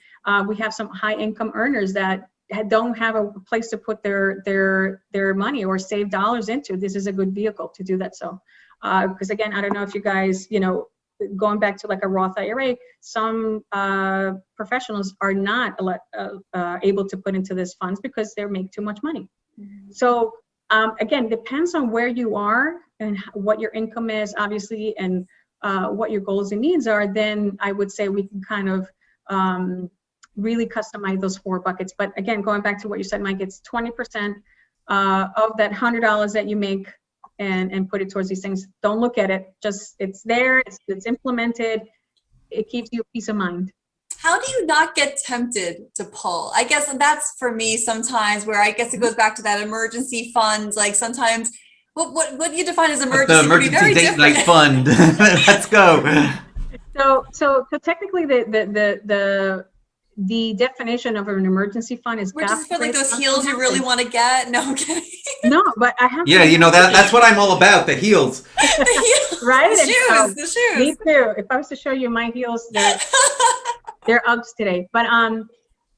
we have some high income earners that don't have a place to put their money or save dollars into. This is a good vehicle to do that. So, because again, I don't know if you guys, going back to like a Roth IRA, some professionals are not able to put into this funds because they make too much money. So again, depends on where you are and what your income is, obviously, and what your goals and needs are. Then I would say we can kind of really customize those 4 buckets. But again, going back to what you said, Mike, it's 20% of that $100 that you make and put it towards these things. Don't look at it. Just, it's there, it's implemented. It keeps you peace of mind. How do you not get tempted to pull? I guess that's for me sometimes, where I guess it goes back to that emergency fund. Like sometimes, what do you define as emergency? The emergency date night fund. Let's go. So technically, the definition of an emergency fund is. We're just for like those heels you really want to get. No, I'm kidding. No, but I have. Yeah, that's what I'm all about. The heels. The heels. Right. The shoes. Me too. If I was to show you my heels, they're Uggs today. But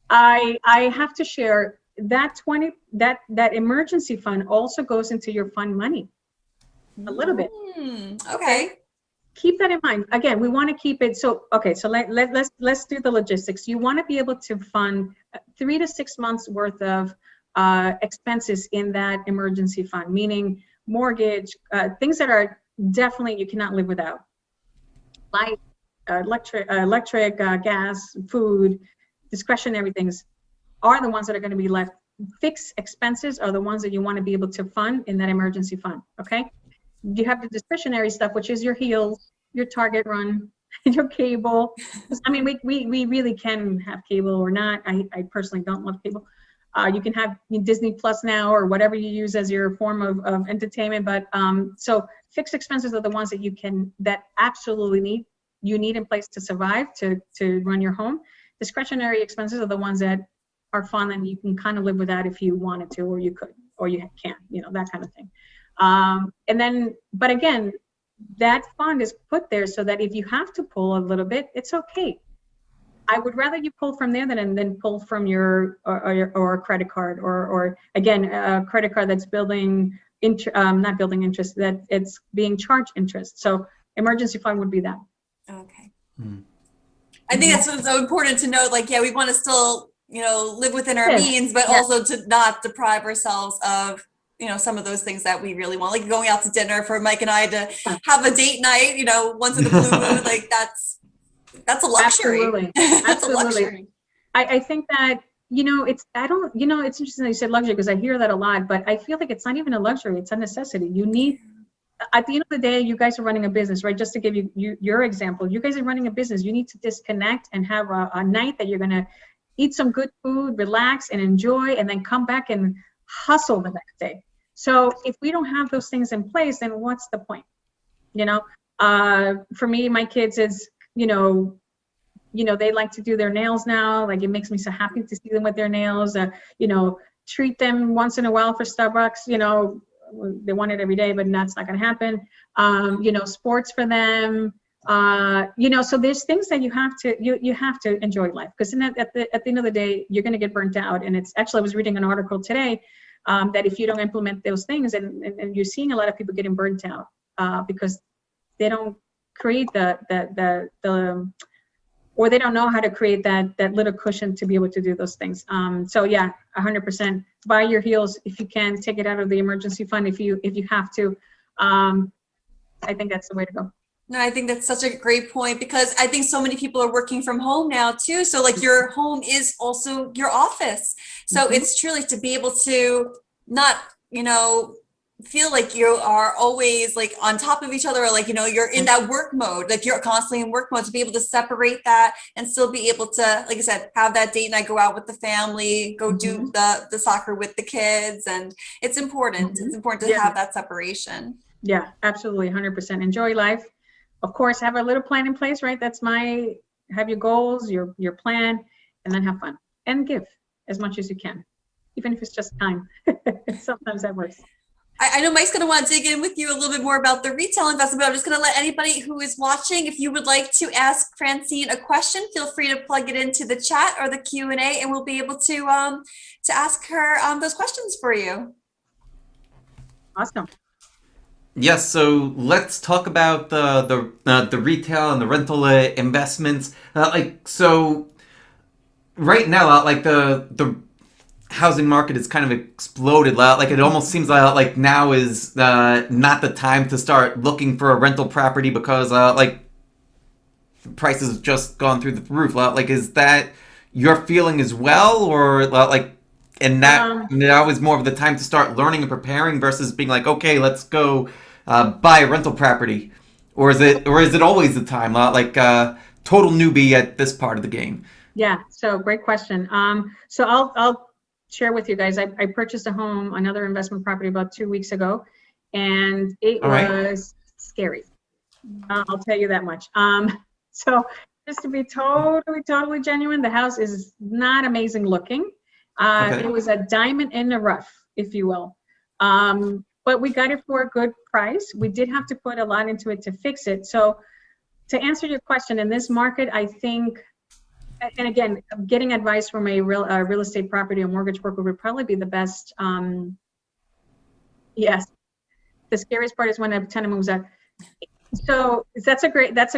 I have to share. that emergency fund also goes into your fund money a little bit. Okay. Keep that in mind. Again, we want to keep it. So, okay, so let's do the logistics. You want to be able to fund 3 to 6 months worth of expenses in that emergency fund, meaning mortgage, things that are definitely you cannot live without. Light, electric, gas, food, discretionary things are the ones that are going to be left. Fixed expenses are the ones that you want to be able to fund in that emergency fund, okay? You have the discretionary stuff, which is your heels, your Target run, your cable. I mean, we really can have cable or not. I personally don't love cable. You can have Disney Plus now or whatever you use as your form of entertainment. But so fixed expenses are the ones that absolutely you need in place to survive, to run your home. Discretionary expenses are the ones that are fun and you can kind of live without if you wanted to, or you could, or you can't, that kind of thing. And then, but again, that fund is put there so that if you have to pull a little bit, it's okay. I would rather you pull from there than pull from your or credit card or again, a credit card that's not building interest, that it's being charged interest. So emergency fund would be that. Okay. I think that's so important to note. Like, yeah, we want to still, live within our means, but also to not deprive ourselves of some of those things that we really want, like going out to dinner for Mike and I to have a date night, once in the blue moon, like that's a luxury. Absolutely. That's Absolutely. a luxury. I think that, it's interesting that you said luxury because I hear that a lot, but I feel like it's not even a luxury. It's a necessity. You need, at the end of the day, you guys are running a business, right? Just to give you your example, you guys are running a business. You need to disconnect and have a night that you're going to eat some good food, relax and enjoy, and then come back and hustle the next day. So if we don't have those things in place, then what's the point? For me, my kids is, they like to do their nails now. Like, it makes me so happy to see them with their nails. Treat them once in a while for Starbucks. They want it every day, but that's not going to happen. Sports for them. So there's things that you have to enjoy life, because at the end of the day, you're going to get burnt out. And it's actually, I was reading an article today that if you don't implement those things, and you're seeing a lot of people getting burnt out because they don't create or they don't know how to create that little cushion to be able to do those things. So yeah, 100% buy your heels if you can. Take it out of the emergency fund if you have to. I think that's the way to go. No, I think that's such a great point, because I think so many people are working from home now too. So like, your home is also your office. So it's truly to be able to not, feel like you are always like on top of each other, or like, you're in that work mode, like you're constantly in work mode, to be able to separate that and still be able to, like I said, have that date night, go out with the family, go do the soccer with the kids. And it's important. It's important to have that separation. Yeah, absolutely. 100%. Enjoy life. Of course, have a little plan in place, right? Have your goals, your plan, and then have fun and give as much as you can, even if it's just time. Sometimes that works. I know Mike's going to want to dig in with you a little bit more about the retail investment, but I'm just going to let anybody who is watching, if you would like to ask Francine a question, feel free to plug it into the chat or the Q&A, and we'll be able to ask her those questions for you. Awesome. Yes, so let's talk about the retail and the rental investments. So right now, like the housing market has kind of exploded. Like, it almost seems like now is not the time to start looking for a rental property, because like prices have just gone through the roof. Like, is that your feeling as well, or like, and that now is more of the time to start learning and preparing versus being like, okay, let's go buy a rental property, or is it always the time? Like total newbie at this part of the game. Yeah. So great question. So I'll share with you guys. I purchased another investment property about 2 weeks ago, and it was scary. I'll tell you that much. So just to be totally genuine, the house is not amazing looking. It was a diamond in the rough, if you will. But we got it for a good price. We did have to put a lot into it to fix it. So to answer your question, in this market, I think and again, getting advice from a real estate property or mortgage broker would probably be the best. Yes, the scariest part is when a tenant moves out. So that's a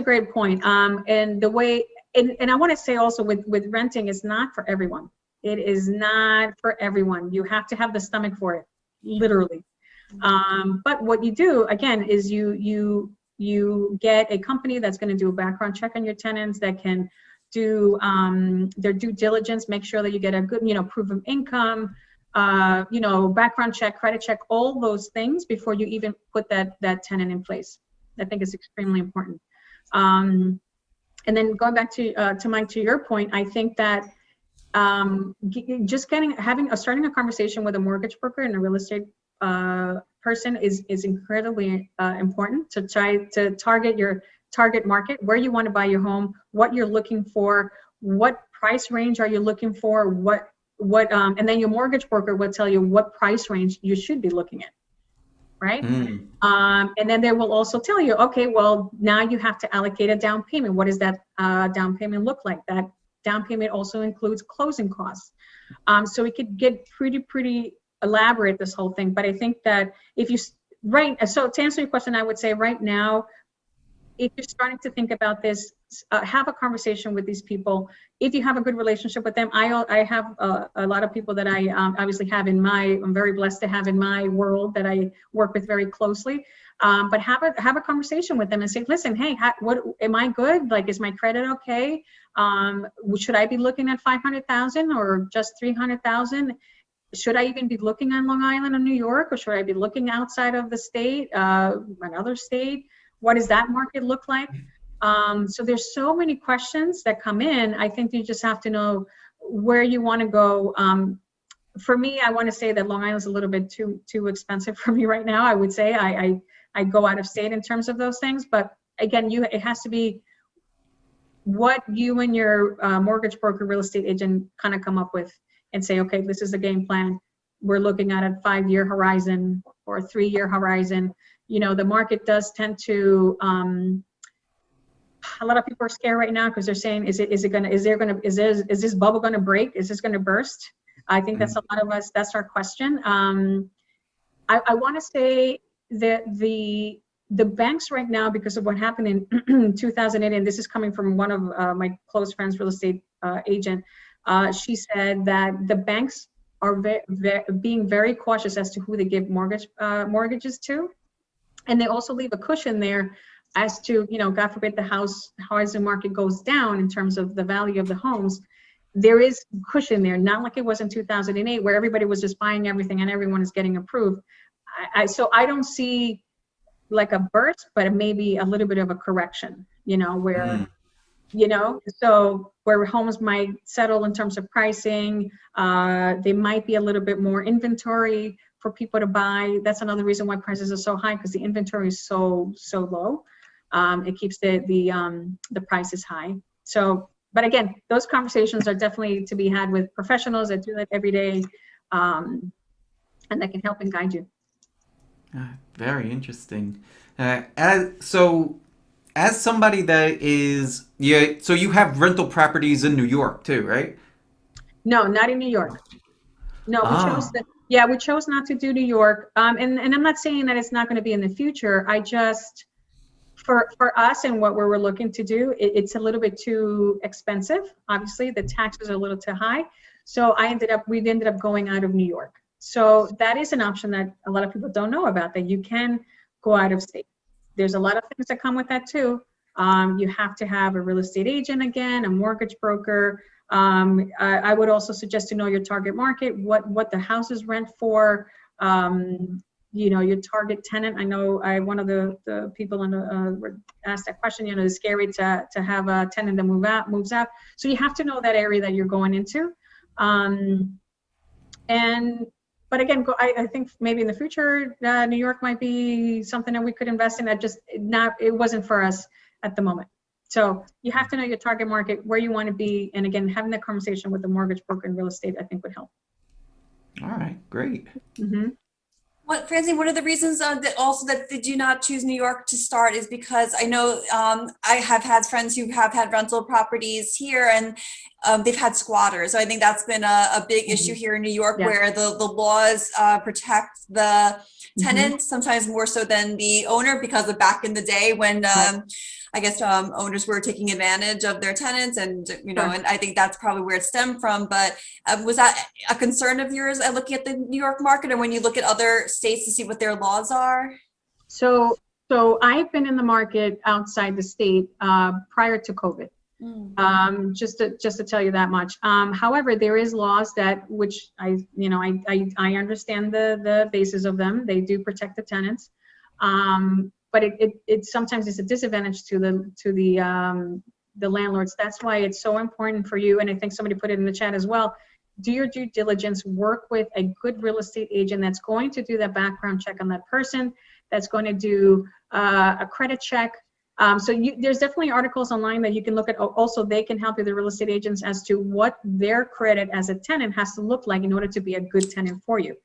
great point. And the way, and I want to say also with renting, it's not for everyone. It is not for everyone. You have to have the stomach for it, literally. But what you do again is you get a company that's going to do a background check on your tenants, that can do their due diligence, make sure that you get a good, proof of income, background check, credit check, all those things before you even put that tenant in place. I think is extremely important. And then going back to Mike, to your point, I think that just starting a conversation with a mortgage broker and a real estate person is incredibly important to try to target your target market, where you want to buy your home, what you're looking for, what price range are you looking for, and then your mortgage broker will tell you what price range you should be looking at, right? And then they will also tell you, okay, well, now you have to allocate a down payment. What does that down payment look like? That down payment also includes closing costs. So it could get pretty elaborate, this whole thing. But I think that so to answer your question, I would say right now, if you're starting to think about this, have a conversation with these people. If you have a good relationship with them, I have a lot of people that I obviously I'm very blessed to have in my world that I work with very closely. But have a conversation with them and say, listen, hey, what am I good? Like, is my credit okay? Should I be looking at 500,000 or just 300,000? Should I even be looking on Long Island or New York, or should I be looking outside of the state, another state? What does that market look like? So there's so many questions that come in. I think you just have to know where you want to go. For me, I want to say that Long Island's a little bit too expensive for me right now. I would say I go out of state in terms of those things. But again, it has to be what you and your mortgage broker, real estate agent kind of come up with and say, okay, this is the game plan. We're looking at a 5-year horizon or a 3-year horizon. The market does tend to, a lot of people are scared right now because they're saying, is this bubble going to break? Is this going to burst? I think that's a lot of us, that's our question. I want to say that the banks right now, because of what happened in 2008, and this is coming from one of my close friends, real estate agent, she said that the banks are being very cautious as to who they give mortgages to. And they also leave a cushion there as to, God forbid the housing market goes down in terms of the value of the homes. There is cushion there, not like it was in 2008 where everybody was just buying everything and everyone is getting approved. So I don't see like a burst, but maybe a little bit of a correction, where, so where homes might settle in terms of pricing, they might be a little bit more inventory for people to buy. That's another reason why prices are so high, because the inventory is so low. It keeps the prices high. So, but again, those conversations are definitely to be had with professionals that do that every day, and that can help and guide you. Very interesting. As somebody that is, so you have rental properties in New York too, right? No, not in New York. No, we chose not to do New York. And I'm not saying that it's not going to be in the future. I just, for us and what we're looking to do, it's a little bit too expensive. Obviously, the taxes are a little too high. So we ended up going out of New York. So that is an option that a lot of people don't know about, that you can go out of state. There's a lot of things that come with that too. You have to have a real estate agent again, a mortgage broker. I would also suggest to know your target market, what the houses rent for, your target tenant. I know one of the people asked that question, it's scary to have a tenant that moves out. So you have to know that area that you're going into. But again, I think maybe in the future, New York might be something that we could invest in. It wasn't for us at the moment. So you have to know your target market, where you want to be. And again, having that conversation with the mortgage broker and real estate, I think would help. All right, great. Mm-hmm. Francine, one of the reasons that did you not choose New York to start is because I know I have had friends who have had rental properties here, and they've had squatters. So I think that's been a big issue here in New York, Yeah. where the laws protect the tenants sometimes more so than the owner, because of back in the day when I guess owners were taking advantage of their tenants, and and I think that's probably where it stemmed from. But was that a concern of yours looking at the New York market, or when you look at other states to see what their laws are? So I've been in the market outside the state prior to COVID. Just to tell you that much. However, there is laws which I understand the basis of them. They do protect the tenants, but it sometimes is a disadvantage to the landlords. That's why it's so important for you. And I think somebody put it in the chat as well. Do your due diligence. Work with a good real estate agent that's going to do that background check on that person. That's going to do a credit check. There's definitely articles online that you can look at. Also, they can help you, the real estate agents, as to what their credit as a tenant has to look like in order to be a good tenant for you.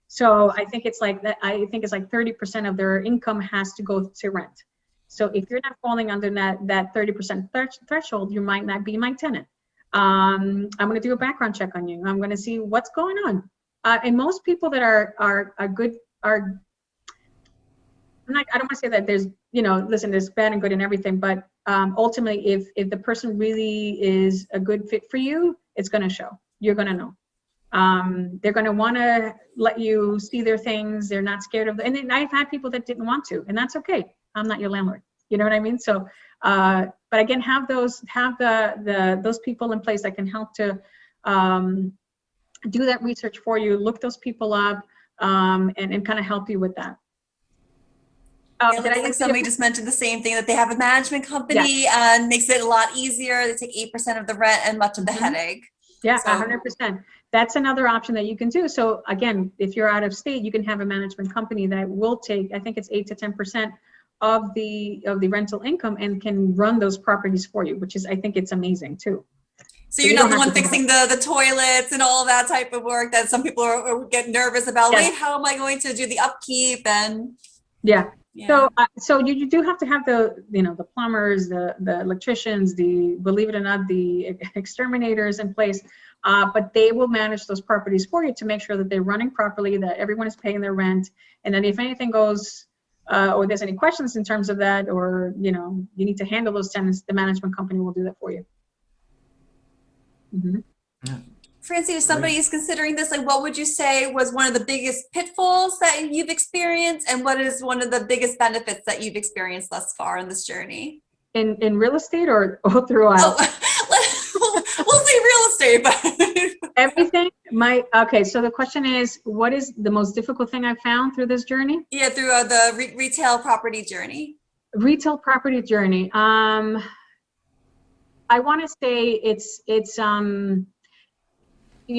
So I think it's like that. I think it's like 30% of their income has to go to rent. So if you're not falling under that 30% threshold, you might not be my tenant. I'm going to do a background check on you. I'm going to see what's going on. And most people that are good are. I don't want to say that there's, listen, there's bad and good and everything, but ultimately, if the person really is a good fit for you, it's going to show. You're going to know. They're going to want to let you see their things. They're not scared of them. And then I've had people that didn't want to, and that's okay. I'm not your landlord. You know what I mean? So, but again, have those people in place that can help to do that research for you, look those people up, and kind of help you with that. It looks like somebody just mentioned the same thing, that they have a management company and makes it a lot easier. They take 8% of the rent and much of the headache. Yeah, 100%. That's another option that you can do. So again, if you're out of state, you can have a management company that will take, I think it's 8 to 10% of the rental income, and can run those properties for you, which is, I think it's amazing too. So you're not the one fixing the toilets and all of that type of work that some people get nervous about. Wait, how am I going to do the upkeep? And yeah. So you do have to have the plumbers, the electricians, believe it or not, the exterminators in place, but they will manage those properties for you to make sure that they're running properly, that everyone is paying their rent, and then if anything goes or there's any questions in terms of that, or you need to handle those tenants, the management company will do that for you. Yeah. Francine, if somebody is considering this, like, what would you say was one of the biggest pitfalls that you've experienced, and what is one of the biggest benefits that you've experienced thus far in this journey? In real estate or all throughout? We'll say real estate, but everything. Okay, so the question is, what is the most difficult thing I've found through this journey? Yeah, through the retail property journey. Retail property journey. I want to say it's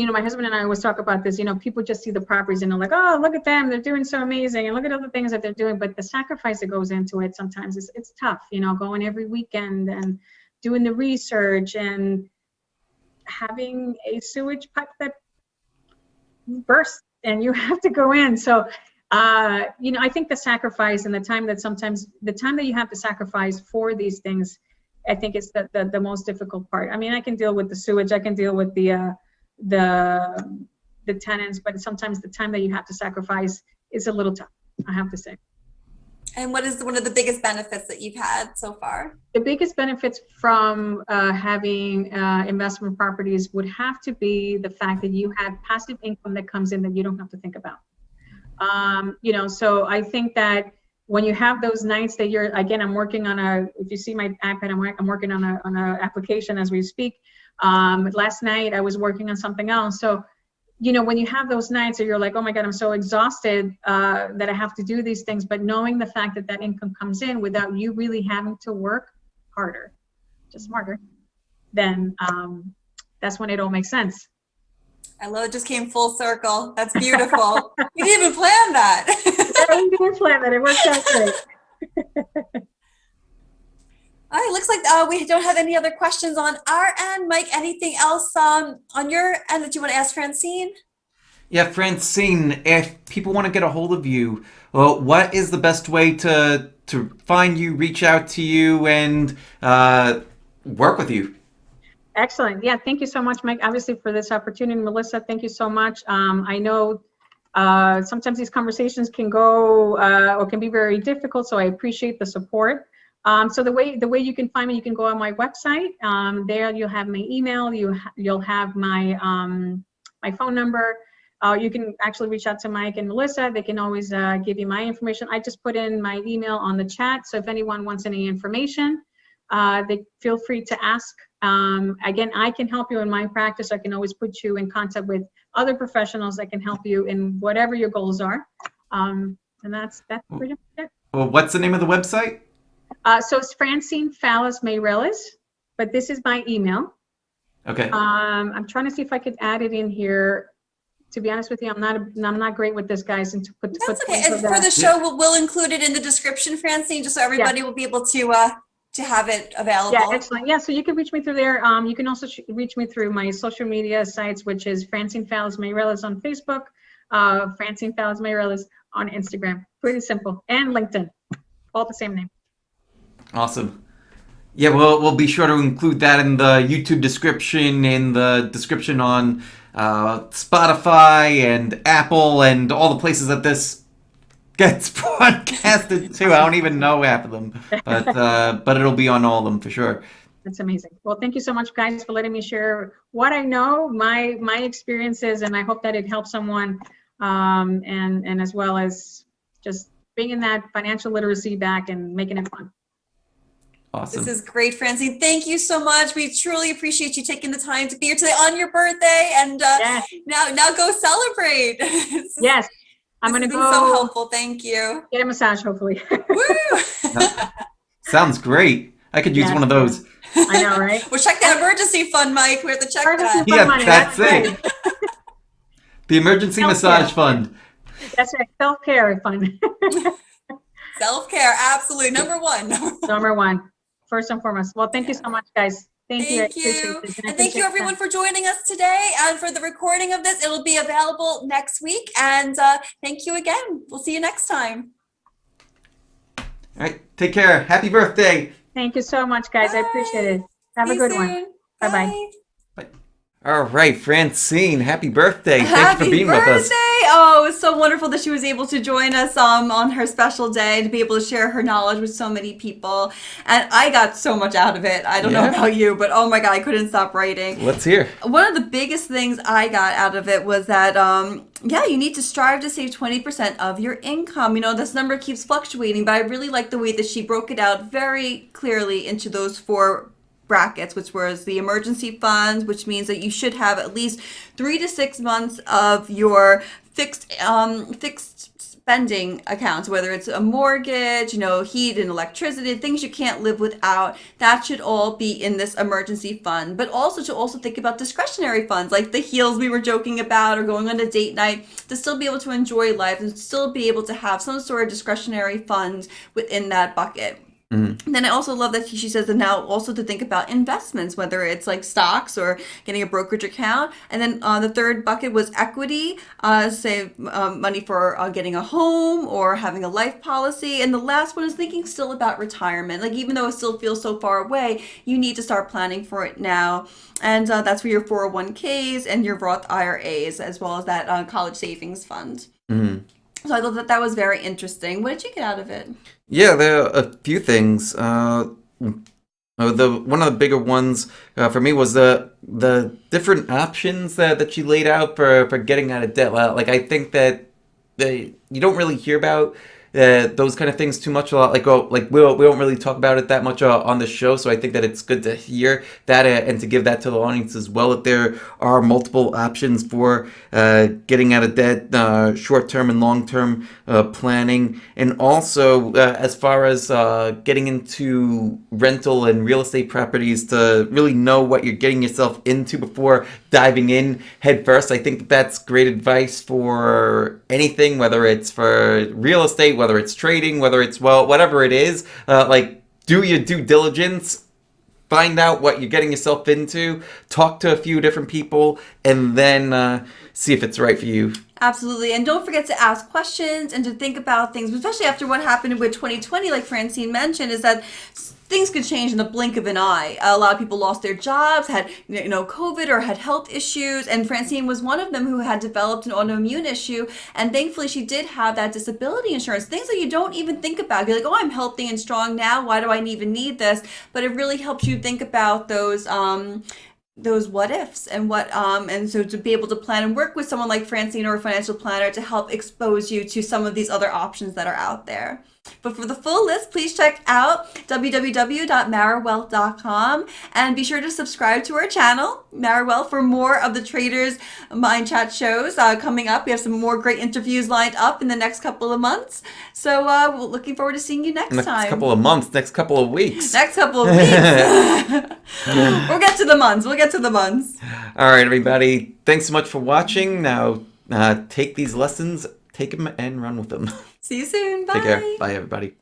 my husband and I always talk about this. People just see the properties and they're like, oh, look at them, they're doing so amazing, and look at all the things that they're doing. But the sacrifice that goes into it sometimes it's tough. Going every weekend and doing the research and having a sewage pipe that bursts and you have to go in. So, I think the sacrifice and the time that you have to sacrifice for these things, I think it's the most difficult part. I mean, I can deal with the sewage, I can deal with the tenants, but sometimes the time that you have to sacrifice is a little tough, I have to say. And what is one of the biggest benefits that you've had so far? The biggest benefits from having investment properties would have to be the fact that you have passive income that comes in that you don't have to think about. So I think that when you have those nights that I'm working on if you see my iPad, I'm working on an application as we speak. Last night I was working on something else. So, when you have those nights that you're like, oh my God, I'm so exhausted that I have to do these things, but knowing the fact that income comes in without you really having to work harder, just smarter, then that's when it all makes sense. I love it. Just came full circle. That's beautiful. We didn't even plan that. Yeah, we didn't plan that. It worked out great. All right, looks like we don't have any other questions on our end. Mike, anything else on your end that you want to ask Francine? Yeah, Francine, if people want to get a hold of you, what is the best way to find you, reach out to you, and work with you? Excellent. Yeah, thank you so much, Mike, obviously, for this opportunity. Melissa, thank you so much. I know sometimes these conversations can go or can be very difficult, so I appreciate the support. So the way you can find me, you can go on my website. There you'll have my email, you'll have my phone number. You can actually reach out to Mike and Melissa. They can always give you my information. I just put in my email on the chat, so if anyone wants any information, they feel free to ask. Again, I can help you in my practice. I can always put you in contact with other professionals that can help you in whatever your goals are. And that's pretty much it. Well, what's the name of the website? So it's Francine Fallas-Meyreles, but this is my email. Okay. I'm trying to see if I could add it in here. To be honest with you, I'm not great with this, guys. And That's okay. And for the show, we'll include it in the description, Francine, just so everybody will be able to have it available. Yeah, excellent. Yeah, so you can reach me through there. You can also reach me through my social media sites, which is Francine Fallas-Meyreles on Facebook, Francine Fallas-Meyreles on Instagram. Pretty simple. And LinkedIn, all the same name. Awesome. Yeah, we'll be sure to include that in the YouTube description, in the description on Spotify and Apple and all the places that this gets broadcasted to. I don't even know half of them, but it'll be on all of them for sure. That's amazing. Well, thank you so much, guys, for letting me share what I know, my experiences, and I hope that it helps someone, and as well as just bringing that financial literacy back and making it fun. Awesome. This is great, Francine. Thank you so much. We truly appreciate you taking the time to be here today on your birthday, and yes. now go celebrate. Yes, I'm going to go. So helpful. Thank you. Get a massage, hopefully. Woo! Sounds great. I could use one of those. I know, right? Well, check that emergency fund, Mike. We have to check that. Yeah, money. that's Right. it. The emergency massage fund. That's right. Self-care fund. Self-care, absolutely. Number one. Number one. First and foremost. Well, thank you so much, guys. Thank you. And thank you, everyone, for joining us today. And for the recording of this, it'll be available next week. And thank you again. We'll see you next time. All right. Take care. Happy birthday. Thank you so much, guys. Bye. I appreciate it. Have a good one. Bye-bye. All right, Francine, happy birthday. Thank you for being with us. Oh, it's so wonderful that she was able to join us on her special day, to be able to share her knowledge with so many people. And I got so much out of it. I don't know about you, but oh my God, I couldn't stop writing. Let's hear. One of the biggest things I got out of it was that, you need to strive to save 20% of your income. You know, this number keeps fluctuating, but I really like the way that she broke it out very clearly into those four brackets, which was the emergency funds, which means that you should have at least 3 to 6 months of your fixed spending accounts, whether it's a mortgage, heat and electricity, things you can't live without. That should all be in this emergency fund. But also to think about discretionary funds, like the heels we were joking about, or going on a date night, to still be able to enjoy life and still be able to have some sort of discretionary funds within that bucket. Mm-hmm. Then I also love that she says that now also to think about investments, whether it's like stocks or getting a brokerage account. And then the third bucket was equity, save money for getting a home or having a life policy. And the last one is thinking still about retirement. Like, even though it still feels so far away, you need to start planning for it now. And that's for your 401ks and your Roth IRAs, as well as that college savings fund. Mm-hmm. So I thought that was very interesting. What did you get out of it? Yeah, there are a few things. One of the bigger ones for me was the different options that she laid out for getting out of debt. Like, I think that you don't really hear about those kind of things too much. A lot, we don't really talk about it that much on the show. So I think that it's good to hear that and to give that to the audience as well. That there are multiple options for getting out of debt, short-term and long-term planning, and also as far as getting into rental and real estate properties, to really know what you're getting yourself into before diving in head first. I think that's great advice for anything, whether it's for real estate, whether it's trading, whether it's, whatever it is. Do your due diligence, find out what you're getting yourself into, talk to a few different people, and then see if it's right for you Absolutely. And don't forget to ask questions and to think about things, especially after what happened with 2020, like Francine mentioned, is that things could change in the blink of an eye. A lot of people lost their jobs, had COVID or had health issues, and Francine was one of them who had developed an autoimmune issue, and thankfully she did have that disability insurance. Things that you don't even think about. You're like, oh, I'm healthy and strong now. Why do I even need this? But it really helps you think about those what ifs and so to be able to plan and work with someone like Francine or a financial planner to help expose you to some of these other options that are out there. But for the full list, please check out www.marawealth.com and be sure to subscribe to our channel, Marawealth, for more of the Traders Mindchat shows coming up. We have some more great interviews lined up in the next couple of months. So we're looking forward to seeing you next time. Next couple of months, next couple of weeks. Next couple of weeks. We'll get to the months. All right, everybody. Thanks so much for watching. Now, take these lessons, take them and run with them. See you soon. Bye. Take care. Bye, everybody.